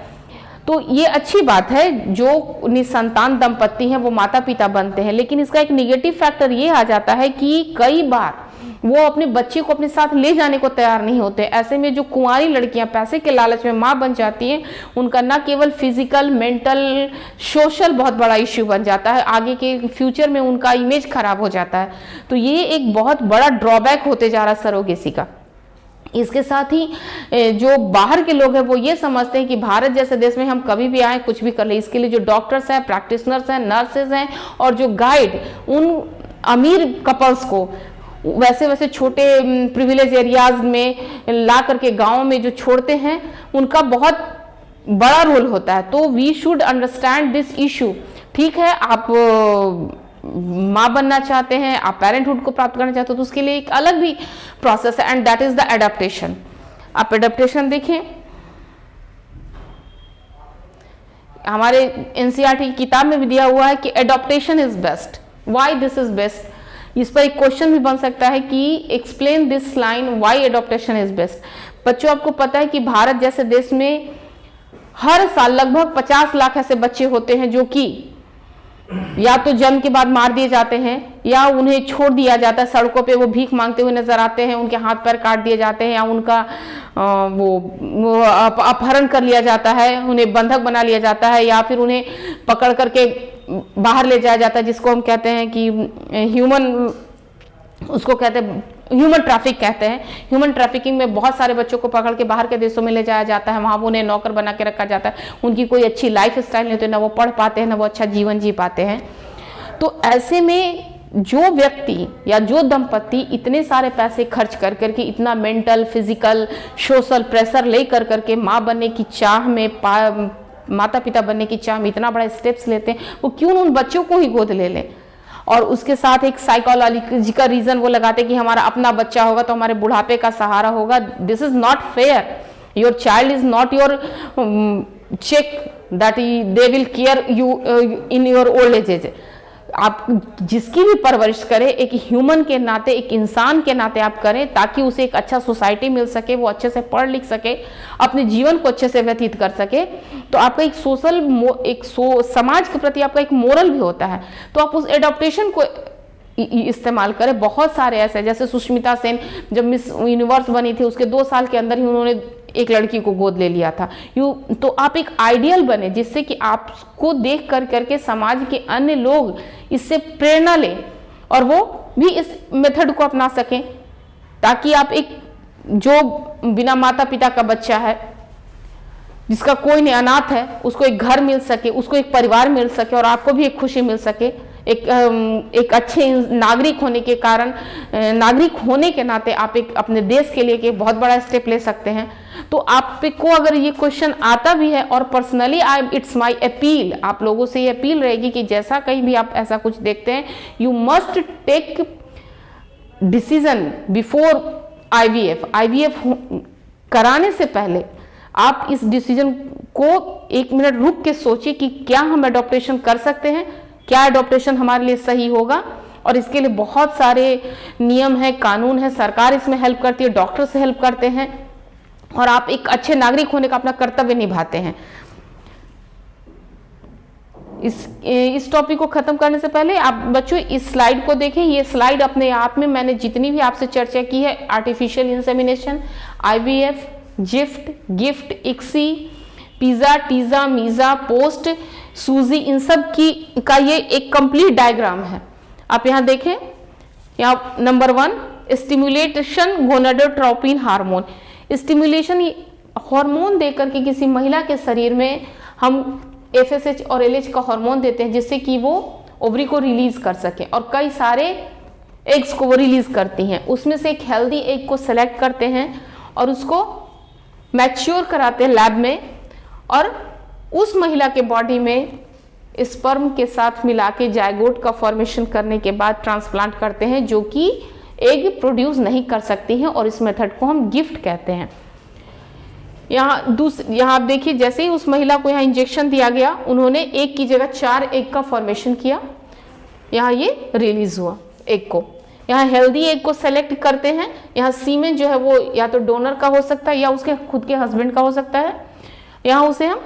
[SPEAKER 1] तो ये अच्छी बात है, जो निसंतान दंपत्ति हैं वो माता पिता बनते हैं, लेकिन इसका एक निगेटिव फैक्टर ये आ जाता है कि कई बार वो अपने बच्चे को अपने साथ ले जाने को तैयार नहीं होते। ऐसे में जो कुंवारी लड़कियां पैसे के लालच में मां बन जाती हैं, उनका न केवल फिजिकल, मेंटल, सोशल बहुत बड़ा इश्यू बन जाता है, आगे के फ्यूचर में उनका इमेज खराब हो जाता है। तो ये एक बहुत बड़ा ड्रॉबैक होते जा रहा है सरोगेसी का। इसके साथ ही जो बाहर के लोग हैं वो ये समझते हैं कि भारत जैसे देश में हम कभी भी आए कुछ भी कर ले। इसके लिए जो डॉक्टर्स हैं, प्रैक्टिशनर्स हैं, नर्सेज हैं और जो गाइड उन अमीर कपल्स को वैसे वैसे छोटे प्रिविलेज एरियाज में ला करके गाँव में जो छोड़ते हैं, उनका बहुत बड़ा रोल होता है। तो we should understand this issue. ठीक है, आप माँ बनना चाहते हैं, आप पेरेंटहुड को प्राप्त करना चाहते हो, तो उसके लिए एक अलग भी प्रोसेस है, and that is the adaptation. आप एडेप्टेशन देखें, हमारे एनसीईआरटी की किताब में भी दिया हुआ है कि adaptation is best. Why this is best? इस पर एक क्वेश्चन भी बन सकता है कि explain this line, why adaptation is best. बच्चों, आपको पता है कि भारत जैसे देश में हर साल लगभग 50 लाख ऐसे बच्चे होते हैं जो कि या तो जन्म के बाद मार दिए जाते हैं या उन्हें छोड़ दिया जाता है सड़कों पे, वो भीख मांगते हुए नजर आते हैं, उनके हाथ पैर काट दिए जाते हैं या उनका वो अपहरण कर लिया जाता है, उन्हें बंधक बना लिया जाता है या फिर उन्हें पकड़ करके बाहर ले जाया जाता है, जिसको हम कहते हैं कि ह्यूमन ट्रैफिक कहते हैं। ह्यूमन ट्रैफिकिंग में बहुत सारे बच्चों को पकड़ के बाहर के देशों में ले जाया जाता है, वहां उन्हें नौकर बना के रखा जाता है, उनकी कोई अच्छी लाइफ स्टाइल नहीं होती, ना वो पढ़ पाते हैं, ना वो अच्छा जीवन जी पाते हैं। तो ऐसे में जो व्यक्ति या जो दंपत्ति इतने सारे पैसे खर्च कर करके इतना मेंटल, फिजिकल, सोशल प्रेशर ले कर करके माँ बनने की चाह में, माता पिता बनने की चाह में इतना बड़ा स्टेप्स लेते हैं, वो क्यों उन बच्चों को ही गोद ले लें? और उसके साथ एक साइकोलॉजिकल रीजन वो लगाते कि हमारा अपना बच्चा होगा तो हमारे बुढ़ापे का सहारा होगा। This is not fair. Your child is not your check that they will care you in your old age. आप जिसकी भी परवरिश करें एक ह्यूमन के नाते, एक इंसान के नाते आप करें, ताकि उसे एक अच्छा सोसाइटी मिल सके, वो अच्छे से पढ़ लिख सके, अपने जीवन को अच्छे से व्यतीत कर सके। तो आपका एक समाज के प्रति आपका एक मोरल भी होता है। तो आप उस एडॉप्टेशन को इस्तेमाल करें। बहुत सारे ऐसे, जैसे सुष्मिता सेन जब मिस यूनिवर्स बनी थी, उसके 2 साल के अंदर ही उन्होंने एक लड़की को गोद ले लिया था। तो आप एक आइडियल बने जिससे कि आपको देख कर करके समाज के अन्य लोग इससे प्रेरणा लें और वो भी इस मेथड को अपना सकें, ताकि आप एक जो बिना माता पिता का बच्चा है, जिसका कोई नहीं, अनाथ है, उसको एक घर मिल सके, उसको एक परिवार मिल सके और आपको भी एक खुशी मिल सके। एक अच्छे नागरिक होने के कारण, नागरिक होने के नाते आप एक अपने देश के लिए एक बहुत बड़ा स्टेप ले सकते हैं। तो आपको अगर ये क्वेश्चन आता भी है, और पर्सनली इट्स माय अपील, आप लोगों से ये अपील रहेगी कि जैसा कहीं भी आप ऐसा कुछ देखते हैं, you must take decision before IVF कराने से पहले आप इस डिसीजन को 1 मिनट रुक के सोचिए कि क्या हम एडॉप्टेशन कर सकते हैं, क्या एडॉप्टेशन हमारे लिए सही होगा। और इसके लिए बहुत सारे नियम है, कानून है, सरकार इसमें हेल्प करती है, डॉक्टर से हेल्प करते हैं, और आप एक अच्छे नागरिक होने का अपना कर्तव्य निभाते हैं। इस टॉपिक को खत्म करने से पहले आप बच्चों इस स्लाइड को देखें। ये स्लाइड अपने आप में मैंने जितनी भी आपसे चर्चा की है, artificial insemination, IVF, GIFT, ICSI, PESA, TESA, MESA, POST, SUZI, इन सब का ये एक कंप्लीट डायग्राम है। आप यहाँ देखें, यहाँ number 1 stimulation gonadotropin hormone. Stimulation hormone देकर के किसी महिला के शरीर में हम FSH और LH का हार्मोन देते हैं जिससे कि वो ओवरी को रिलीज कर सके, और कई सारे एग्स को वो रिलीज करती हैं। उसमें से एक हेल्दी एग को सेलेक्ट करते हैं और उसको मैच्योर कराते हैं लैब में, और उस महिला के बॉडी में स्पर्म के साथ मिला के जायगोट का फॉर्मेशन करने के बाद ट्रांसप्लांट करते हैं, जो कि एग प्रोड्यूस नहीं कर सकती हैं, और इस मेथड को हम गिफ्ट कहते हैं। यहाँ आप देखिए, जैसे ही उस महिला को यहाँ इंजेक्शन दिया गया, उन्होंने एक की जगह 4 एग का फॉर्मेशन किया, यहाँ ये रिलीज हुआ एग को। यहाँ हेल्दी एग को सेलेक्ट करते हैं। यहाँ सीमेन जो है वो या तो डोनर का हो सकता है या उसके खुद के हस्बैंड का हो सकता है। यहाँ उसे हम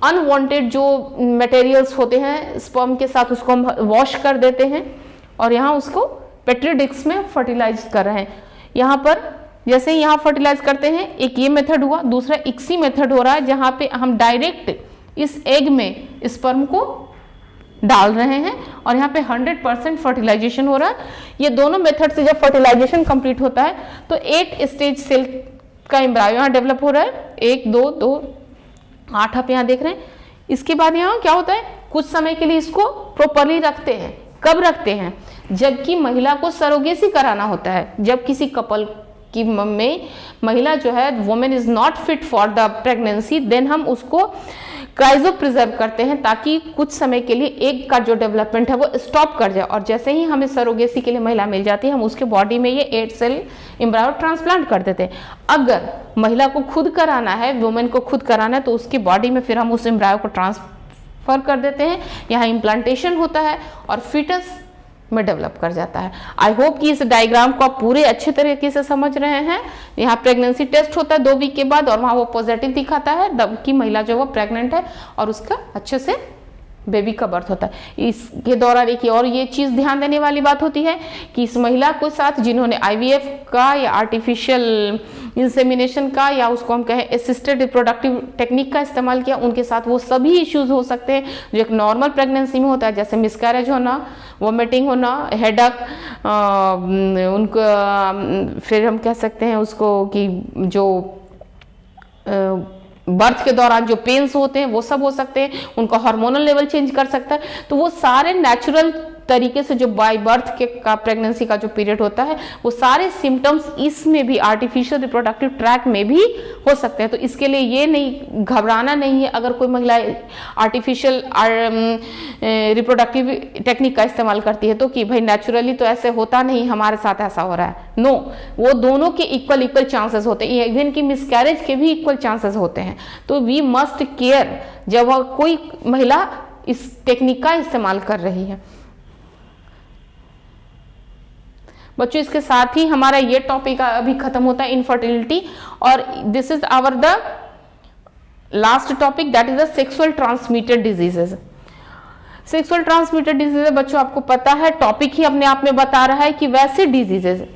[SPEAKER 1] अनवांटेड जो मटेरियल्स होते हैं स्पर्म के साथ, उसको हम वॉश कर देते हैं, और यहाँ उसको पेट्री डिस्क में फर्टिलाइज कर रहे हैं। यहाँ पर जैसे ही यहाँ फर्टिलाइज करते हैं, एक ये मेथड हुआ, दूसरा इक्सी मेथड हो रहा है जहाँ पे हम डायरेक्ट इस एग में स्पर्म को डाल रहे हैं, और यहाँ पे 100% फर्टिलाइजेशन हो रहा है। ये दोनों मेथड से जब फर्टिलाइजेशन कंप्लीट होता है तो 8 स्टेज सेल का एम्ब्रायो यहाँ डेवलप हो रहा है, 1 2 2 8 आप यहाँ देख रहे हैं। इसके बाद यहाँ क्या होता है, कुछ समय के लिए इसको प्रॉपरली रखते हैं। कब रखते हैं, जबकि महिला को सरोगेसी कराना होता है। जब किसी कपल की में महिला जो है women is not fit for the pregnancy, then हम उसको क्राइजो प्रिजर्व करते हैं ताकि कुछ समय के लिए एग का जो डेवलपमेंट है वो स्टॉप कर जाए, और जैसे ही हमें सरोगेसी के लिए महिला मिल जाती है, हम उसके बॉडी में ये 8 सेल एम्ब्रायो ट्रांसप्लांट कर देते हैं। अगर महिला को खुद कराना है, वुमेन को खुद कराना है, तो उसकी बॉडी में फिर हम उस एम्ब्रायो को ट्रांसफर कर देते हैं। यहाँ इम्प्लांटेशन होता है और फीटस में डेवलप कर जाता है। आई होप कि इस डायग्राम को आप पूरे अच्छे तरीके से समझ रहे हैं। यहाँ प्रेगनेंसी टेस्ट होता है 2 वीक के बाद, और वहाँ वो पॉजिटिव दिखाता है कि महिला जो वो प्रेग्नेंट है, और उसका अच्छे से बेबी का बर्थ होता है। इसके दौरान एक और ये चीज़ ध्यान देने वाली बात होती है कि इस महिला को साथ जिन्होंने IVF का या आर्टिफिशियल इंसेमिनेशन का या उसको हम कहें असिस्टेड रिप्रोडक्टिव टेक्निक का इस्तेमाल किया, उनके साथ वो सभी इश्यूज हो सकते हैं जो एक नॉर्मल प्रेगनेंसी में होता है, जैसे मिसकैरेज होना, वोमिटिंग होना, हेडक, उनको फिर हम कह सकते हैं उसको कि जो बर्थ के दौरान जो पेन्स होते हैं वो सब हो सकते हैं, उनका हार्मोनल लेवल चेंज कर सकता है। तो वो सारे नेचुरल तरीके से जो बाय बर्थ के का प्रेगनेंसी का जो पीरियड होता है, वो सारे सिम्टम्स इसमें भी आर्टिफिशियल रिप्रोडक्टिव ट्रैक में भी हो सकते हैं। तो इसके लिए ये नहीं घबराना नहीं है अगर कोई महिला आर्टिफिशियल रिप्रोडक्टिव टेक्निक का इस्तेमाल करती है तो कि भाई नेचुरली तो ऐसे होता नहीं, हमारे साथ ऐसा हो रहा है। नो, वो दोनों के इक्वल चांसेस होते हैं, इवन की मिसकैरेज के भी इक्वल चांसेस होते हैं। तो वी मस्ट केयर जब कोई महिला इस टेक्निक का इस्तेमाल कर रही है। बच्चों, इसके साथ ही हमारा ये टॉपिक अभी खत्म होता है इनफर्टिलिटी, और this is our the last topic, that is the sexual transmitted diseases. Sexual transmitted diseases बच्चों आपको पता है, टॉपिक ही अपने आप में बता रहा है कि वैसे डिजीजेज,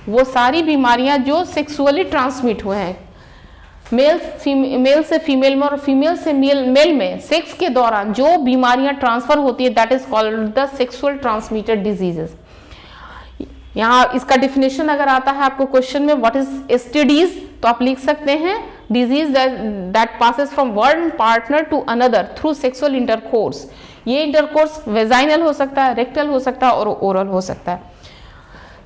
[SPEAKER 1] वो सारी बीमारियां जो सेक्सुअली ट्रांसमिट हुए हैं, मेल से फीमेल में और फीमेल से मेल में सेक्स के दौरान जो बीमारियां ट्रांसफर होती है, that is called the sexual transmitted diseases. यहाँ इसका डिफिनेशन अगर आता है आपको क्वेश्चन में, व्हाट इज एसटीडीज, तो आप लिख सकते हैं disease that passes from one partner to another through sexual intercourse. ये इंटरकोर्स वेजाइनल हो सकता है, रेक्टल हो सकता है और ओरल हो सकता है।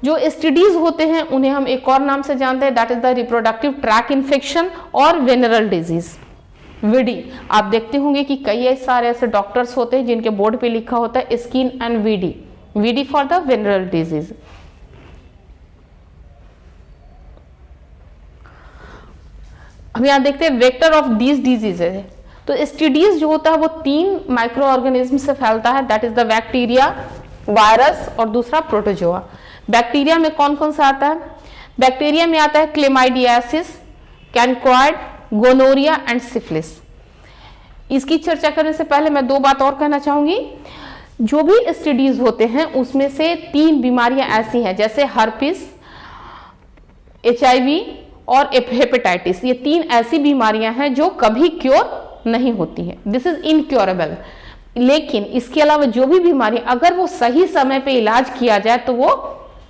[SPEAKER 1] जो एसटीडीज होते हैं उन्हें हम एक और नाम से जानते हैं, that is the reproductive tract infection और वेनरल डिजीज, वीडी। आप देखते होंगे कि कई सारे ऐसे डॉक्टर्स होते हैं जिनके बोर्ड पे लिखा होता है skin and VD, VD for the venereal disease. हम यहाँ देखते हैं वेक्टर ऑफ दीज डिजीजेज। तो एसटीडीज जो होता है वो 3 माइक्रो ऑर्गेनिज्म से फैलता है, that is the bacteria, virus और दूसरा प्रोटोजोआ। बैक्टीरिया में कौन कौन सा आता है? बैक्टीरिया में आता है क्लेमाइडियासिस, कैनक्रॉइड, गोनोरिया एंड सिफिलिस। इसकी चर्चा करने से पहले मैं 2 बात और कहना चाहूंगी। जो भी एसटीडीज होते हैं उसमें से 3 बीमारियां ऐसी हैं, जैसे हर्पिस, HIV और हेपेटाइटिस। ये 3 ऐसी बीमारियां हैं जो कभी क्योर नहीं होती है, दिस इज इनक्योरेबल। लेकिन इसके अलावा जो भी बीमारी अगर वो सही समय पे इलाज किया जाए तो वो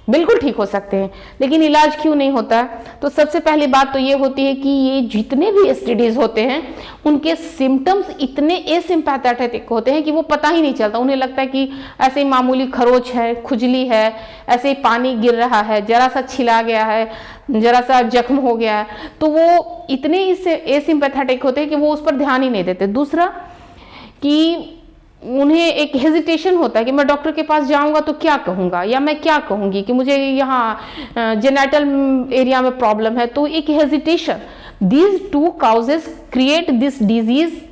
[SPEAKER 1] बिल्कुल ठीक हो सकते हैं, लेकिन इलाज क्यों नहीं होता है? तो सबसे पहली बात तो ये होती है कि ये जितने भी एसटीडीज होते हैं उनके सिम्टम्स इतने एसिम्पैथेटिक होते हैं कि वो पता ही नहीं चलता। उन्हें लगता है कि ऐसे ही मामूली खरोच है, खुजली है, ऐसे ही पानी गिर रहा है, जरा सा छिला गया है, जरा सा जख्म हो गया है, तो वो इतने इससे एसिम्पैथेटिक होते हैं कि वो उस पर ध्यान ही नहीं देते। दूसरा कि उन्हें एक हेजिटेशन होता है कि मैं डॉक्टर के पास जाऊंगा तो क्या कहूंगा या मैं क्या कहूंगी कि मुझे यहाँ जेनेटल एरिया में प्रॉब्लम है, तो एक hesitation. These two causes create this disease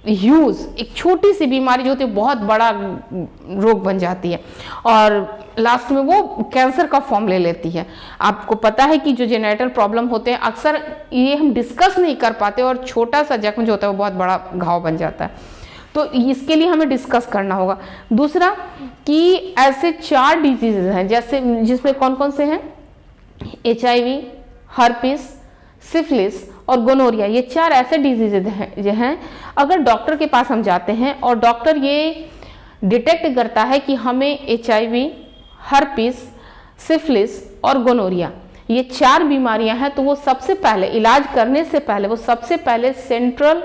[SPEAKER 1] huge, एक छोटी सी बीमारी जो होती है बहुत बड़ा रोग बन जाती है और लास्ट में वो कैंसर का फॉर्म ले लेती है। आपको पता है कि जो जेनेटल प्रॉब्लम होते हैं अक्सर ये हम डिस्कस नहीं कर पाते और छोटा सा जख्म जो होता है वो बहुत बड़ा घाव बन जाता है, तो इसके लिए हमें डिस्कस करना होगा। दूसरा कि ऐसे 4 डिजीजेज हैं जैसे जिसमें कौन कौन से हैं, HIV, हर्पिस, सिफिलिस और गोनोरिया। ये 4 ऐसे डिजीजेज हैं अगर डॉक्टर के पास हम जाते हैं और डॉक्टर ये डिटेक्ट करता है कि हमें HIV, हर्पिस, सिफिलिस और गोनोरिया ये 4 बीमारियां हैं, तो वो सबसे पहले इलाज करने से पहले वो सबसे पहले central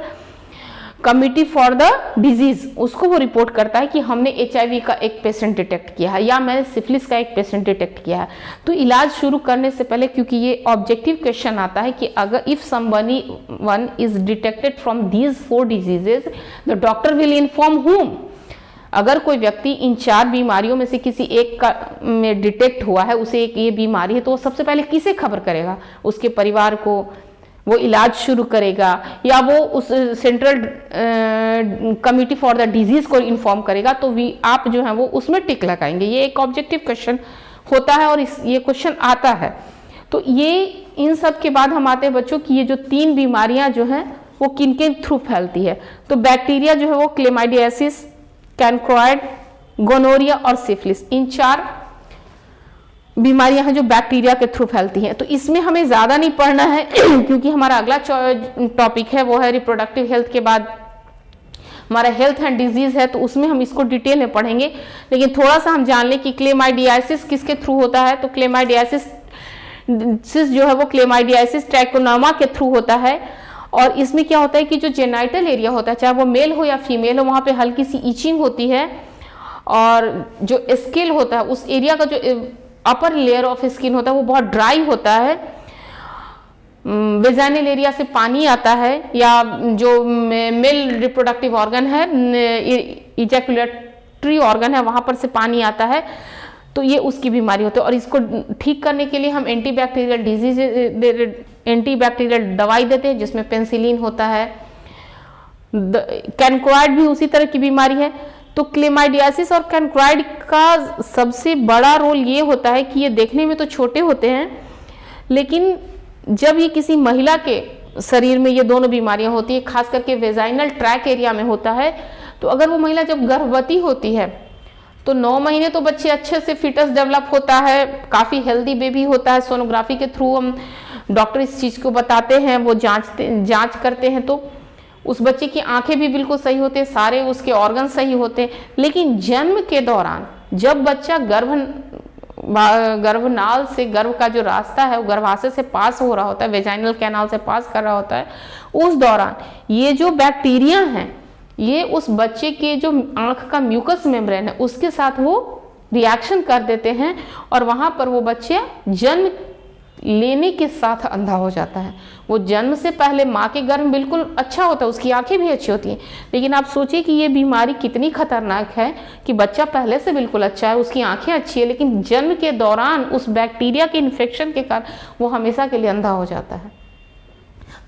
[SPEAKER 1] committee for the disease उसको वो रिपोर्ट करता है कि हमने HIV का एक पेशेंट डिटेक्ट किया है या मैंने सिफिलिस का एक पेशेंट डिटेक्ट किया है। तो इलाज शुरू करने से पहले, क्योंकि ये ऑब्जेक्टिव क्वेश्चन आता है कि अगर if somebody one is detected from these 4 diseases the doctor will inform whom। अगर कोई व्यक्ति इन 4 बीमारियों में से किसी एक का में डिटेक्ट हुआ है, उसे एक ये बीमारी है, तो वो सबसे पहले किसे खबर करेगा? उसके परिवार को, वो इलाज शुरू करेगा या वो उस central committee for the disease को इन्फॉर्म करेगा। तो आप जो है वो उसमें टिक लगाएंगे। ये एक ऑब्जेक्टिव क्वेश्चन होता है और ये क्वेश्चन आता है। तो ये इन सब के बाद हम आते हैं बच्चों की ये जो 3 बीमारियां जो हैं वो किन के थ्रू फैलती है। तो बैक्टीरिया जो है वो क्लेमाइडियासिस, कैनक्रॉइड, गोनोरिया और सिफिलिस, इन 4 बीमारियां हैं जो बैक्टीरिया के थ्रू फैलती हैं। तो इसमें हमें ज्यादा नहीं पढ़ना है क्योंकि हमारा अगला टॉपिक है वो है रिप्रोडक्टिव हेल्थ के बाद हमारा हेल्थ एंड डिजीज है, तो उसमें हम इसको डिटेल में पढ़ेंगे। लेकिन थोड़ा सा हम जान लें कि क्लेमाइडियासिस किसके थ्रू होता है। तो क्लेमाइडियासिस जो है वो क्लेमाइडियासिस ट्रैकोनोमा के थ्रू होता है और इसमें क्या होता है कि जो जेनाइटल एरिया होता है, चाहे वो मेल हो या फीमेल हो, वहां पे हल्की सी इचिंग होती है और जो स्किन होता है उस एरिया का जो अपर लेयर ऑफ स्किन होता है वो बहुत ड्राई होता है। वेजाइनल एरिया से पानी आता है या जो मेल रिप्रोडक्टिव ऑर्गन है, इजैकुलेटरी ऑर्गन है, वहां पर से पानी आता है, तो ये उसकी बीमारी होती है। और इसको ठीक करने के लिए हम एंटीबैक्टीरियल दवाई देते हैं जिसमें पेनिसिलिन होता है। कैनक्रॉइड भी उसी तरह की बीमारी है। तो क्लेमाइडियासिस और कैनक्रॉइड का सबसे बड़ा रोल ये होता है कि ये देखने में तो छोटे होते हैं, लेकिन जब ये किसी महिला के शरीर में ये दोनों बीमारियां होती है, खास करके वेजाइनल ट्रैक एरिया में होता है, तो अगर वो महिला जब गर्भवती होती है तो 9 महीने तो बच्चे अच्छे से फिटस डेवलप होता है, काफ़ी हेल्दी बेबी होता है। सोनोग्राफी के थ्रू हम डॉक्टर इस चीज़ को बताते हैं, वो जांच करते हैं, तो उस बच्चे की आंखें भी बिल्कुल सही होते हैं, सारे उसके ऑर्गन सही होते हैं। लेकिन जन्म के दौरान जब बच्चा गर्भनाल से, गर्भ का जो रास्ता है वो गर्भाशय से पास हो रहा होता है, वेजाइनल कैनाल से पास कर रहा होता है, उस दौरान ये जो बैक्टीरिया हैं ये उस बच्चे के जो आंख का म्यूकस मेम्ब्रेन है उसके साथ वो रिएक्शन कर देते हैं और वहां पर वो बच्चे जन्म लेने के साथ अंधा हो जाता है। वो जन्म से पहले माँ के गर्भ बिल्कुल अच्छा होता है, उसकी आंखें भी अच्छी होती हैं, लेकिन आप सोचिए कि ये बीमारी कितनी खतरनाक है कि बच्चा पहले से बिल्कुल अच्छा है, उसकी आंखें अच्छी है, लेकिन जन्म के दौरान उस बैक्टीरिया के इन्फेक्शन के कारण वो हमेशा के लिए अंधा हो जाता है।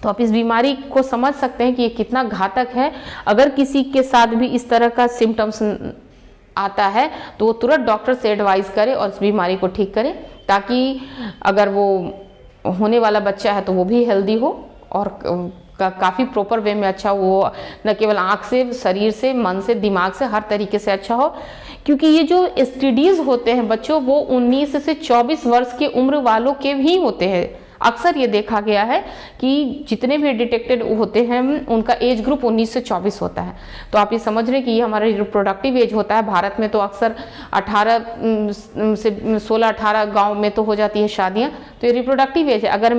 [SPEAKER 1] तो आप इस बीमारी को समझ सकते हैं कि ये कितना घातक है। अगर किसी के साथ भी इस तरह का सिम्टम्स आता है तो वो तुरंत डॉक्टर से एडवाइस करे और इस बीमारी को ठीक करे, ताकि अगर वो होने वाला बच्चा है तो वो भी हेल्दी हो और काफ़ी प्रॉपर वे में अच्छा हो, न केवल आँख से, शरीर से, मन से, दिमाग से, हर तरीके से अच्छा हो। क्योंकि ये जो एसटीडीज होते हैं बच्चों वो 19 से 24 वर्ष की उम्र वालों के भी होते हैं। अक्सर ये देखा गया है कि जितने भी डिटेक्टेड होते हैं उनका एज ग्रुप 19 से 24 होता है। तो आप ये समझ रहे हैं कि ये हमारा रिप्रोडक्टिव एज होता है। भारत में तो अक्सर 18 से 16-18 गांव में तो हो जाती है शादियां, तो ये रिप्रोडक्टिव एज है। अगर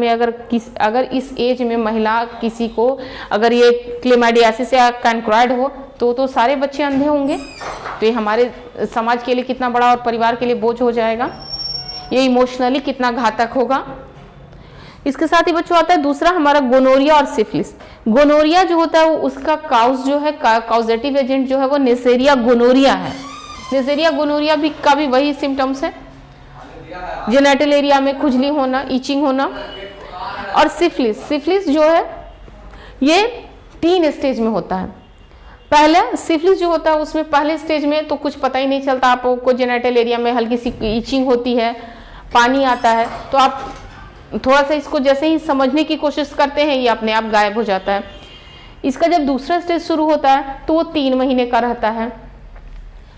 [SPEAKER 1] इस एज में महिला किसी को अगर ये क्लेमाइडियासिस या कैंक्राइड हो तो सारे बच्चे अंधे होंगे। तो ये हमारे समाज के लिए कितना बड़ा और परिवार के लिए बोझ हो जाएगा, ये इमोशनली कितना घातक होगा। इसके साथ ही बच्चों आता है दूसरा हमारा गोनोरिया और सिफिलिस। गोनोरिया जो होता है वो उसका काउज जो है काउजेटिव एजेंट जो है वो नेसेरिया गोनोरिया है। नेसेरिया गोनोरिया भी का भी वही सिम्टम्स है, जेनिटल एरिया में खुजली होना, ईचिंग होना। और सिफिलिस जो है ये 3 स्टेज में होता है। पहले सिफिलिस जो होता है उसमें पहले स्टेज में तो कुछ पता ही नहीं चलता, आपको जेनिटल एरिया में हल्की सी ईचिंग होती है, पानी आता है, तो आप थोड़ा सा इसको जैसे ही समझने की कोशिश करते हैं ये अपने आप गायब हो जाता है। इसका जब दूसरा स्टेज शुरू होता है तो वो 3 महीने का रहता है,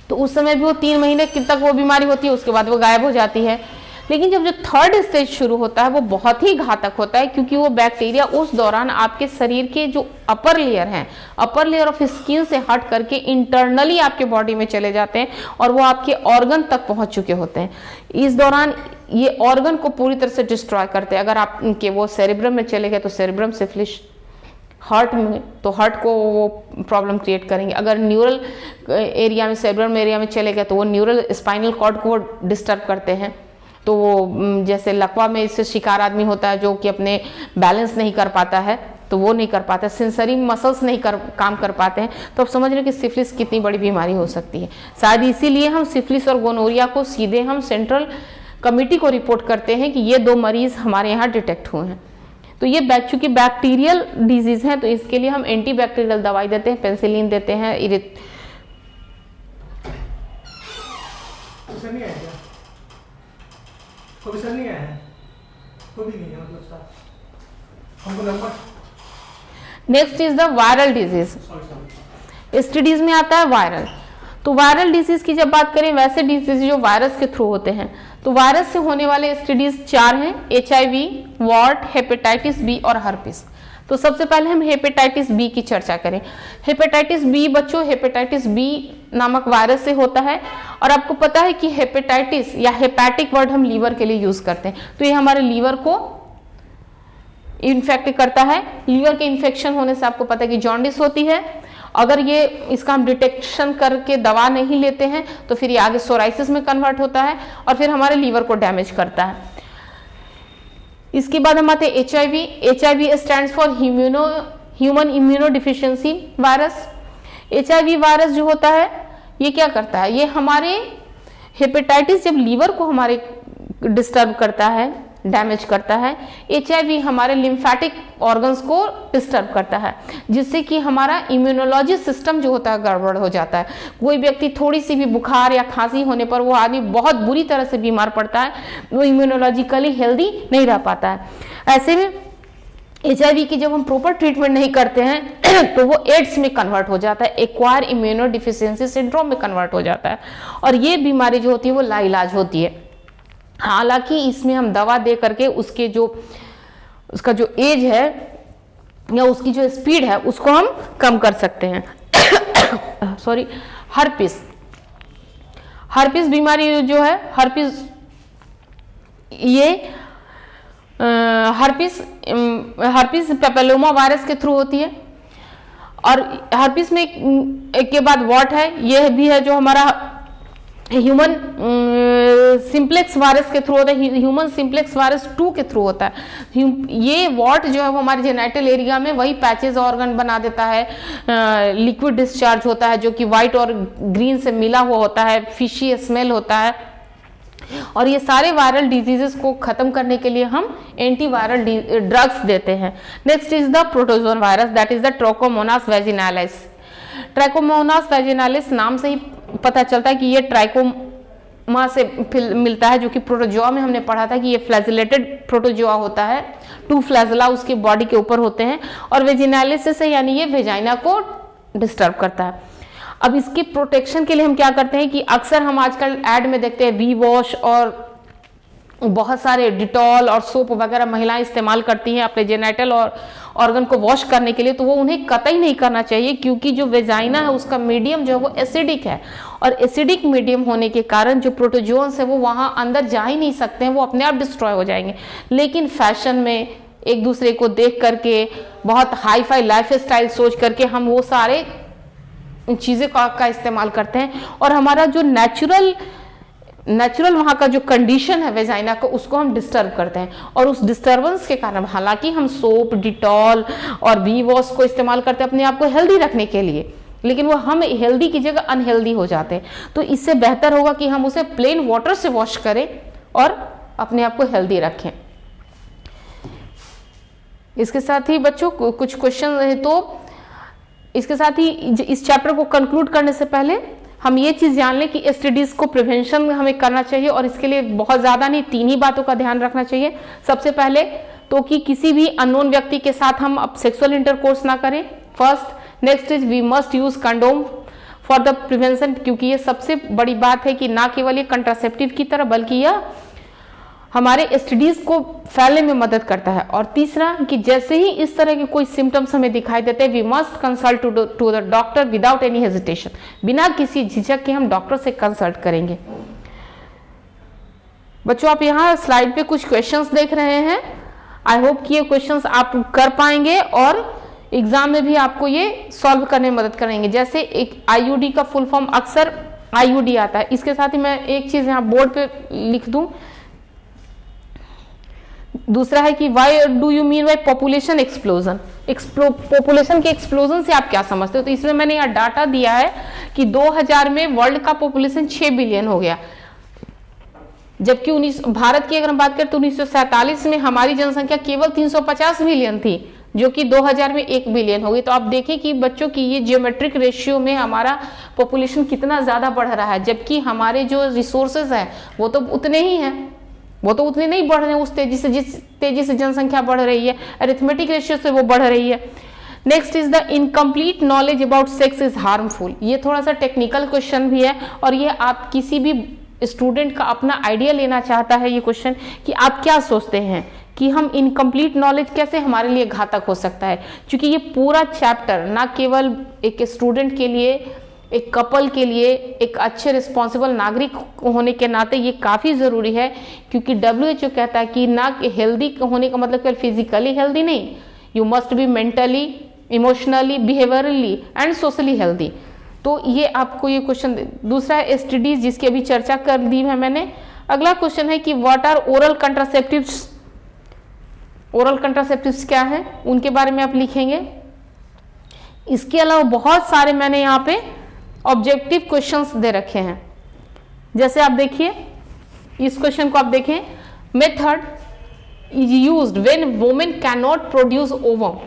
[SPEAKER 1] तो उस समय भी वो 3 महीने तक वो बीमारी होती है, उसके बाद वो गायब हो जाती है। लेकिन जब जो थर्ड स्टेज शुरू होता है वो बहुत ही घातक होता है, क्योंकि वो बैक्टीरिया उस दौरान आपके शरीर के जो अपर लेयर हैं, अपर लेयर ऑफ स्किन से हट करके इंटरनली आपके बॉडी में चले जाते हैं और वो आपके ऑर्गन तक पहुंच चुके होते हैं। इस दौरान ये ऑर्गन को पूरी तरह से डिस्ट्रॉय करते हैं। अगर आपके वो सेरिब्रम में चले गए तो सेरिब्रम सिफिलिस, हार्ट में तो हार्ट को वो प्रॉब्लम क्रिएट करेंगे। अगर न्यूरल एरिया में, सेरिब्रम एरिया में चले गए तो वो न्यूरल स्पाइनल कॉर्ड को डिस्टर्ब करते हैं। तो वो जैसे लकवा में इससे शिकार आदमी होता है जो कि अपने बैलेंस नहीं कर पाता है, तो वो नहीं कर पाता, सेंसरी मसल्स नहीं काम कर पाते हैं। तो अब समझ रहे हैं कि सिफिलिस कितनी बड़ी बीमारी हो सकती है। शायद इसीलिए हम सिफिलिस और गोनोरिया को सीधे हम सेंट्रल कमेटी को रिपोर्ट करते हैं कि ये 2 मरीज हमारे यहाँ डिटेक्ट हुए हैं। तो ये चूंकि बैक्टीरियल डिजीज है तो इसके लिए हम एंटीबैक्टीरियल दवाई देते हैं, पेनिसिलिन देते हैं।
[SPEAKER 2] कोई सर नहीं आया है, कोई भी नहीं है, मतलब सर हमको number.
[SPEAKER 1] Next is the viral disease. STDs में आता है वायरल। तो वायरल डिजीज की जब बात करें, वैसे डिजीज जो वायरस के थ्रू होते हैं, तो वायरस से होने वाले एसटीडीज 4 हैं, HIV, वॉर्ट, हेपेटाइटिस बी और हर्पिस। तो सबसे पहले हम हेपेटाइटिस बी की चर्चा करें। हेपेटाइटिस बी बच्चों, हेपेटाइटिस बी नामक वायरस से होता है। और आपको पता है कि हेपेटाइटिस या हेपैटिक वर्ड हम लीवर के लिए यूज करते हैं, तो ये हमारे लीवर को इन्फेक्ट करता है। लीवर के इन्फेक्शन होने से आपको पता है कि जॉन्डिस होती है। अगर ये इसका हम डिटेक्शन करके दवा नहीं लेते हैं तो फिर ये आगे सोराइसिस में कन्वर्ट होता है और फिर हमारे लीवर को डैमेज करता है। इसके बाद हम आते हैं HIV stands for human immuno deficiency virus. HIV virus जो होता है ये क्या करता है, ये हमारे हेपेटाइटिस जब लीवर को हमारे डिस्टर्ब करता है, डैमेज करता है, HIV हमारे लिम्फेटिक ऑर्गन्स को डिस्टर्ब करता है, जिससे कि हमारा इम्यूनोलॉजी सिस्टम जो होता है गड़बड़ हो जाता है। कोई व्यक्ति थोड़ी सी भी बुखार या खांसी होने पर वो आदमी बहुत बुरी तरह से बीमार पड़ता है, वो इम्यूनोलॉजिकली हेल्दी नहीं रह पाता है। ऐसे में HIV की जब हम प्रॉपर ट्रीटमेंट नहीं करते हैं तो वो एड्स में कन्वर्ट हो जाता है, एक्वायर इम्यूनो डिफिशियंसी सिंड्रोम में कन्वर्ट हो जाता है। और ये बीमारी जो होती है वो लाइलाज होती है। हालांकि इसमें हम दवा दे करके उसका जो एज है या उसकी जो स्पीड है उसको हम कम कर सकते हैं। सॉरी, हर्पिस बीमारी जो है, हर्पिस पेपिलोमा वायरस के थ्रू होती है। और हर्पिस में एक के बाद वॉट है, यह भी है जो हमारा ह्यूमन सिंप्लेक्स वायरस के थ्रू होता है, ह्यूमन सिंप्लेक्स वायरस 2 के थ्रू होता है। ये वॉट जो है वो हमारे जेनिटल एरिया में वही पैचेज ऑर्गन बना देता है, लिक्विड डिस्चार्ज होता है जो कि व्हाइट और ग्रीन से मिला हुआ होता है, फिशी स्मेल होता है। और ये सारे वायरल डिजीजेस को खत्म करने के लिए हम एंटीवायरल ड्रग्स देते हैं। Next is the protozoan virus, that is the trichomonas vaginalis. Trichomonas vaginalis नाम से ही पता चलता है कि ये ट्राइकोमा से मिलता है, जो कि प्रोटोजोआ में हमने पढ़ा था कि ये फ्लैजिलेटेड प्रोटोजोआ होता है, 2 फ्लैजिला उसके बॉडी के ऊपर होते हैं। और वेजिनालिस से यानी ये वेजाइना को डिस्टर्ब करता है। अब इसकी प्रोटेक्शन के लिए हम क्या करते हैं कि अक्सर हम आजकल ऐड में देखते हैं वी वॉश और बहुत सारे डिटॉल और सोप वगैरह महिलाएं इस्तेमाल करती हैं अपने जेनिटल और ऑर्गन को वॉश करने के लिए, तो वो उन्हें कतई नहीं करना चाहिए, क्योंकि जो वेजाइना है उसका मीडियम जो है वो एसिडिक है, और एसिडिक मीडियम होने के कारण जो प्रोटोजोन्स है वो वहां अंदर जा ही नहीं सकते हैं, वो अपने आप डिस्ट्रॉय हो जाएंगे। लेकिन फैशन में एक दूसरे को देख करके, बहुत हाई फाई लाइफ स्टाइल सोच करके हम वो सारे चीज़ें का इस्तेमाल करते हैं, और हमारा जो नेचुरल वहाँ का जो कंडीशन है वेजाइना को, उसको हम डिस्टर्ब करते हैं। और उस डिस्टर्बेंस के कारण हालांकि हम सोप, डिटॉल और बी वॉश को इस्तेमाल करते हैं अपने आप को हेल्दी रखने के लिए, लेकिन वो हम हेल्दी की जगह अनहेल्दी हो जाते हैं। तो इससे बेहतर होगा कि हम उसे प्लेन वाटर से वॉश करें और अपने आप को हेल्दी रखें। इसके साथ ही बच्चों कुछ क्वेश्चन है, तो इसके साथ ही इस चैप्टर को कंक्लूड करने से पहले हम ये चीज जान लें कि एसटीडीज को प्रिवेंशन हमें करना चाहिए, और इसके लिए बहुत ज्यादा नहीं, 3 ही बातों का ध्यान रखना चाहिए। सबसे पहले तो कि किसी भी अननोन व्यक्ति के साथ हम अब सेक्सुअल इंटरकोर्स ना करें, first. Next is we must use condom for the prevention, क्योंकि ये सबसे बड़ी बात है कि ना केवल ये कंट्रासेप्टिव की तरह बल्कि यह हमारे एसटीडीज को फैलने में मदद करता है। और तीसरा कि जैसे ही इस तरह के कोई सिम्टम्स हमें दिखाई देते हैं, we must consult to the doctor without any hesitation, बिना किसी झिझक के हम डॉक्टर से कंसल्ट करेंगे। बच्चों आप यहाँ स्लाइड पे कुछ क्वेश्चंस देख रहे हैं, आई होप कि ये क्वेश्चंस आप कर पाएंगे और एग्जाम में भी आपको ये सॉल्व करने में मदद करेंगे। जैसे एक आईयूडी का फुल फॉर्म अक्सर आईयूडी आता है। इसके साथ ही मैं एक चीज यहाँ बोर्ड पे लिख दूं, दूसरा है कि why do you mean by population explosion, population के एक्सप्लोजन से आप क्या समझते हो। तो इसमें मैंने यहाँ डाटा दिया है कि 2000 में वर्ल्ड का पॉपुलेशन 6 बिलियन हो गया, जबकि भारत की अगर हम बात करें तो 1947 में हमारी जनसंख्या केवल 350 मिलियन थी, जो कि 2000 में 1 बिलियन हो गई। तो आप देखें कि बच्चों की ये जियोमेट्रिक रेशियो में हमारा पॉपुलेशन कितना ज्यादा बढ़ रहा है, जबकि हमारे जो रिसोर्सेज हैं वो तो उतने ही हैं, वो तो उतने नहीं बढ़ रहे हैं उस तेजी से जिस तेजी से जनसंख्या बढ़ रही है, अरिथमेटिक रेशियो से वो बढ़ रही है। Next is the incomplete knowledge about sex is harmful. ये थोड़ा सा टेक्निकल क्वेश्चन भी है, और ये आप किसी भी स्टूडेंट का अपना आइडिया लेना चाहता है ये क्वेश्चन कि आप क्या सोचते हैं कि हम इनकम्प्लीट नॉलेज कैसे हमारे लिए घातक हो सकता है। क्योंकि ये पूरा चैप्टर ना केवल एक स्टूडेंट के लिए, एक कपल के लिए, एक अच्छे रिस्पॉन्सिबल नागरिक होने के नाते ये काफ़ी ज़रूरी है, क्योंकि WHO कहता है कि ना हेल्दी होने का मतलब केवल फिजिकली हेल्दी नहीं, you must be mentally, emotionally, behaviourally and socially healthy. तो ये आपको ये क्वेश्चन, दूसरा है एसटीडीज जिसकी अभी चर्चा कर दी है मैंने। अगला क्वेश्चन है कि व्हाट आर ओरल कंट्रासेप्टिव्स, ओरल कंट्रासेप्टिव्स क्या है उनके बारे में आप लिखेंगे। इसके अलावा बहुत सारे मैंने यहाँ पे ऑब्जेक्टिव क्वेश्चंस दे रखे हैं। जैसे आप देखिए इस क्वेश्चन को आप देखें, method is used when women can not produce ovum.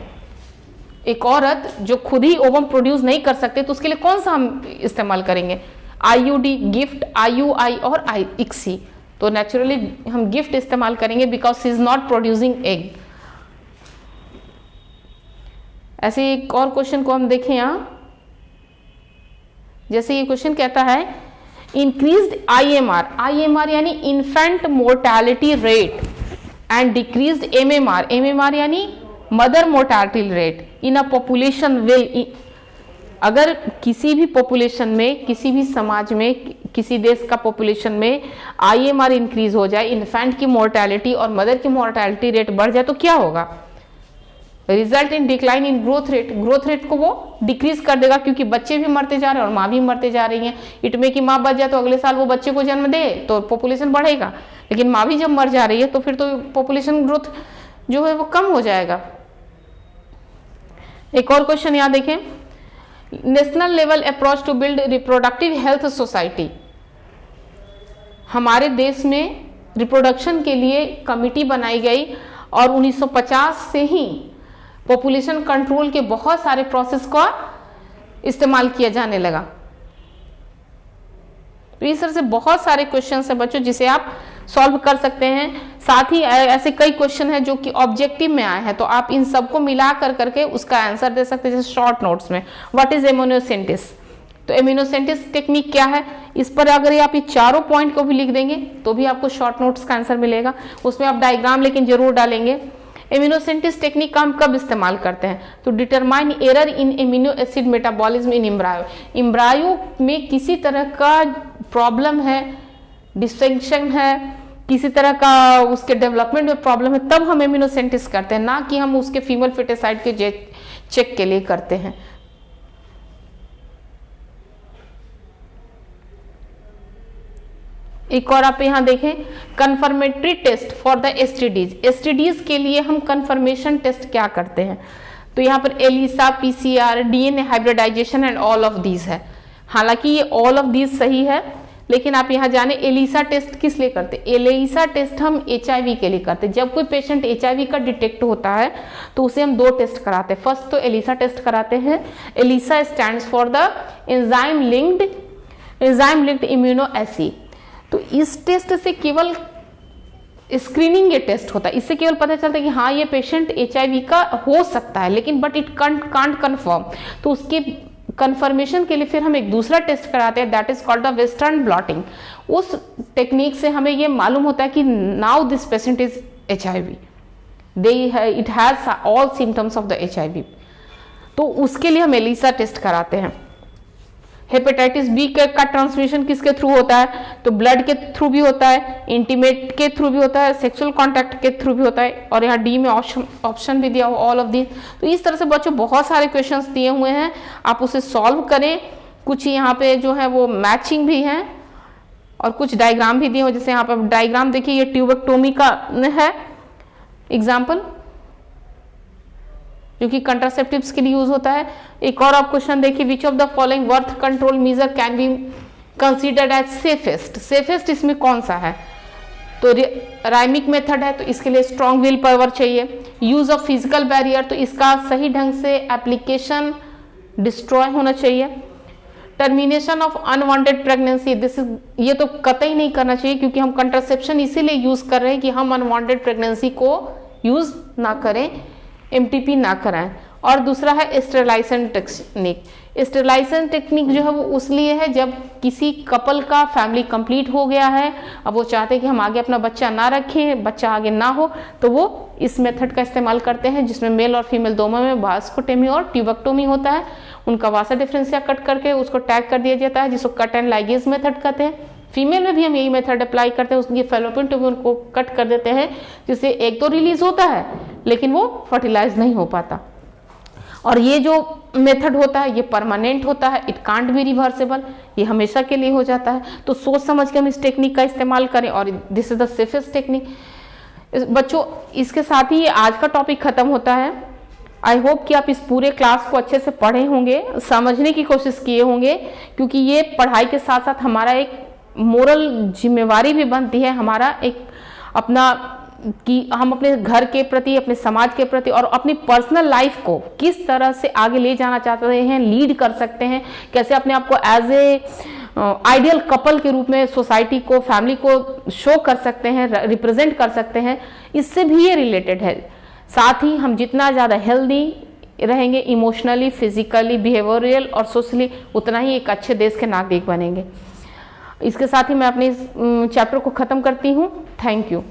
[SPEAKER 1] एक औरत जो खुद ही ओवम प्रोड्यूस नहीं कर सकते तो उसके लिए कौन सा हम इस्तेमाल करेंगे, आईयूडी, गिफ्ट, आईयूआई और ICSI। तो नेचुरली हम गिफ्ट इस्तेमाल करेंगे because she is not producing egg. ऐसे एक और क्वेश्चन को हम देखें यहाँ, जैसे ये क्वेश्चन कहता है इंक्रीज्ड IMR यानी infant mortality rate and decreased MMR यानी mother mortality rate in a population will. अगर किसी भी पॉपुलेशन में, किसी भी समाज में, किसी देश का पॉपुलेशन में IMR इंक्रीज हो जाए, इन्फेंट की मोर्टालिटी और मदर की मोर्टालिटी रेट बढ़ जाए तो क्या होगा, result in decline in growth rate. Growth rate को वो डिक्रीज कर देगा, क्योंकि बच्चे भी मरते जा रहे हैं और माँ भी मरते जा रही हैं। इटमे की माँ बच जाए तो अगले साल वो बच्चे को जन्म दे तो पॉपुलेशन बढ़ेगा, लेकिन माँ भी जब मर जा रही है तो फिर तो पॉपुलेशन ग्रोथ जो है वो कम हो जाएगा। एक और क्वेश्चन यहाँ देखें, national level approach to build reproductive health society. हमारे देश में रिप्रोडक्शन के लिए कमिटी बनाई गई और 1950 से ही पॉपुलेशन कंट्रोल के बहुत सारे प्रोसेस का इस्तेमाल किया जाने लगा। तो इस तरह से बहुत सारे क्वेश्चंस हैं बच्चों जिसे आप सॉल्व कर सकते हैं। साथ ही ऐसे कई क्वेश्चन हैं जो कि ऑब्जेक्टिव में आए हैं, तो आप इन सबको मिला कर करके उसका आंसर दे सकते हैं। जैसे शॉर्ट नोट्स में व्हाट इज एमोनियोसेंटिस, तो इम्यूनोसेंटेसिस टेक्निक क्या है, इस पर अगर ये आप ये चारों पॉइंट को भी लिख देंगे तो भी आपको शॉर्ट नोट्स का आंसर मिलेगा। उसमें आप डायग्राम लेकिन जरूर डालेंगे। इम्यूनोसेंटेसिस टेक्निक का हम कब इस्तेमाल करते हैं, तो determine error in immuno acid metabolism in embryo. Embryo में किसी तरह का प्रॉब्लम है, डिस्टिंक्शन है, किसी तरह का उसके डेवलपमेंट में प्रॉब्लम है, तब हम इम्यूनोसेंटेसिस करते हैं, ना कि हम उसके फीमेल फिटेसाइड के चेक के लिए करते हैं। एक और आप यहाँ देखें, confirmatory test for the STDs. STDs के लिए हम कंफर्मेशन टेस्ट क्या करते हैं, तो यहाँ पर ELISA, PCR, DNA hybridization and all of these है। हालांकि ये ऑल ऑफ दीज सही है, लेकिन आप यहाँ जाने एलिसा टेस्ट किस लिए करते हैं। एलिसा टेस्ट हम एचआईवी के लिए करते हैं। जब कोई पेशेंट एचआईवी का डिटेक्ट होता है तो उसे हम 2 टेस्ट कराते हैं। फर्स्ट तो एलिसा टेस्ट कराते हैं। ELISA stands for the enzyme linked immuno assay. तो इस टेस्ट से केवल स्क्रीनिंग ये टेस्ट होता है, इससे केवल पता चलता है कि हाँ ये पेशेंट एचआईवी का हो सकता है, लेकिन बट इट कांट कन्फर्म। तो उसके कंफर्मेशन के लिए फिर हम एक दूसरा टेस्ट कराते हैं, that is called the western blotting. उस टेक्निक से हमें ये मालूम होता है कि now this patient is HIV, it has all symptoms of the HIV. तो उसके लिए हम एलिसा टेस्ट कराते हैं। हेपेटाइटिस बी का ट्रांसमिशन किसके थ्रू होता है, तो ब्लड के थ्रू भी होता है, इंटीमेट के थ्रू भी होता है, सेक्सुअल कांटेक्ट के थ्रू भी होता है, और यहाँ डी में ऑप्शन भी दिया हुआ ऑल ऑफ दिस। तो इस तरह से बच्चों बहुत सारे क्वेश्चंस दिए हुए हैं, आप उसे सॉल्व करें। कुछ यहाँ पे जो है वो मैचिंग भी हैं और कुछ डायग्राम भी दिए हुए, जैसे यहाँ पर डायग्राम देखिए, ये ट्यूबेक्टोमी का है एग्जाम्पल, जो कि कंट्रासेप्टिव्स के लिए यूज होता है। एक और आप क्वेश्चन देखिए, which of the following birth control measure can be considered as safest. Safest इसमें कौन सा है, तो राइमिक मेथड है, तो इसके लिए स्ट्रॉन्ग विल पावर चाहिए। यूज ऑफ फिजिकल बैरियर, तो इसका सही ढंग से एप्लीकेशन डिस्ट्रॉय होना चाहिए। टर्मिनेशन ऑफ अनवांटेड प्रेगनेंसी, ये तो कतई नहीं करना चाहिए, क्योंकि हम कंट्रासेप्शन इसीलिए यूज कर रहे हैं कि हम अनवांटेड प्रेगनेंसी को यूज ना करें, एमटीपी ना कराएं। और दूसरा है स्टेरिलाइजेशन टेक्निक। स्टेरिलाइजेशन टेक्निक जो है वो उस लिए है जब किसी कपल का फैमिली कंप्लीट हो गया है, अब वो चाहते हैं कि हम आगे अपना बच्चा ना रखें, बच्चा आगे ना हो, तो वो इस मेथड का इस्तेमाल करते हैं, जिसमें मेल और फीमेल दोनों में वास्कोटोमी और ट्यूबेक्टोमी होता है। उनका वासा डिफरेंशिया कट करके उसको टैग कर दिया जाता है, जिसको कट एंड लाइगेज मेथड कहते हैं। फीमेल में भी हम यही मेथड अप्लाई करते हैं, उसकी फैलोपियन ट्यूब को कट कर देते हैं, जिससे एक तो रिलीज होता है लेकिन वो फर्टिलाइज नहीं हो पाता। और ये जो मेथड होता है ये परमानेंट होता है, इट कांट बी रिवर्सेबल, ये हमेशा के लिए हो जाता है। तो सोच समझ के हम इस टेक्निक का इस्तेमाल करें, और this is the safest technique. बच्चों इसके साथ ही ये आज का टॉपिक खत्म होता है। आई होप कि आप इस पूरे क्लास को अच्छे से पढ़े होंगे, समझने की कोशिश किए होंगे, क्योंकि ये पढ़ाई के साथ साथ हमारा एक मोरल जिम्मेवारी भी बनती है, हमारा एक अपना कि हम अपने घर के प्रति, अपने समाज के प्रति और अपनी पर्सनल लाइफ को किस तरह से आगे ले जाना चाहते हैं, लीड कर सकते हैं, कैसे अपने आप को एज ए आइडियल कपल के रूप में सोसाइटी को, फैमिली को शो कर सकते हैं, रिप्रेजेंट कर सकते हैं, इससे भी ये रिलेटेड है। साथ ही हम जितना ज़्यादा हेल्दी रहेंगे इमोशनली, फिजिकली, बिहेवियरल और सोशली, उतना ही एक अच्छे देश के नागरिक बनेंगे। इसके साथ ही मैं अपने इस चैप्टर को ख़त्म करती हूँ। Thank you.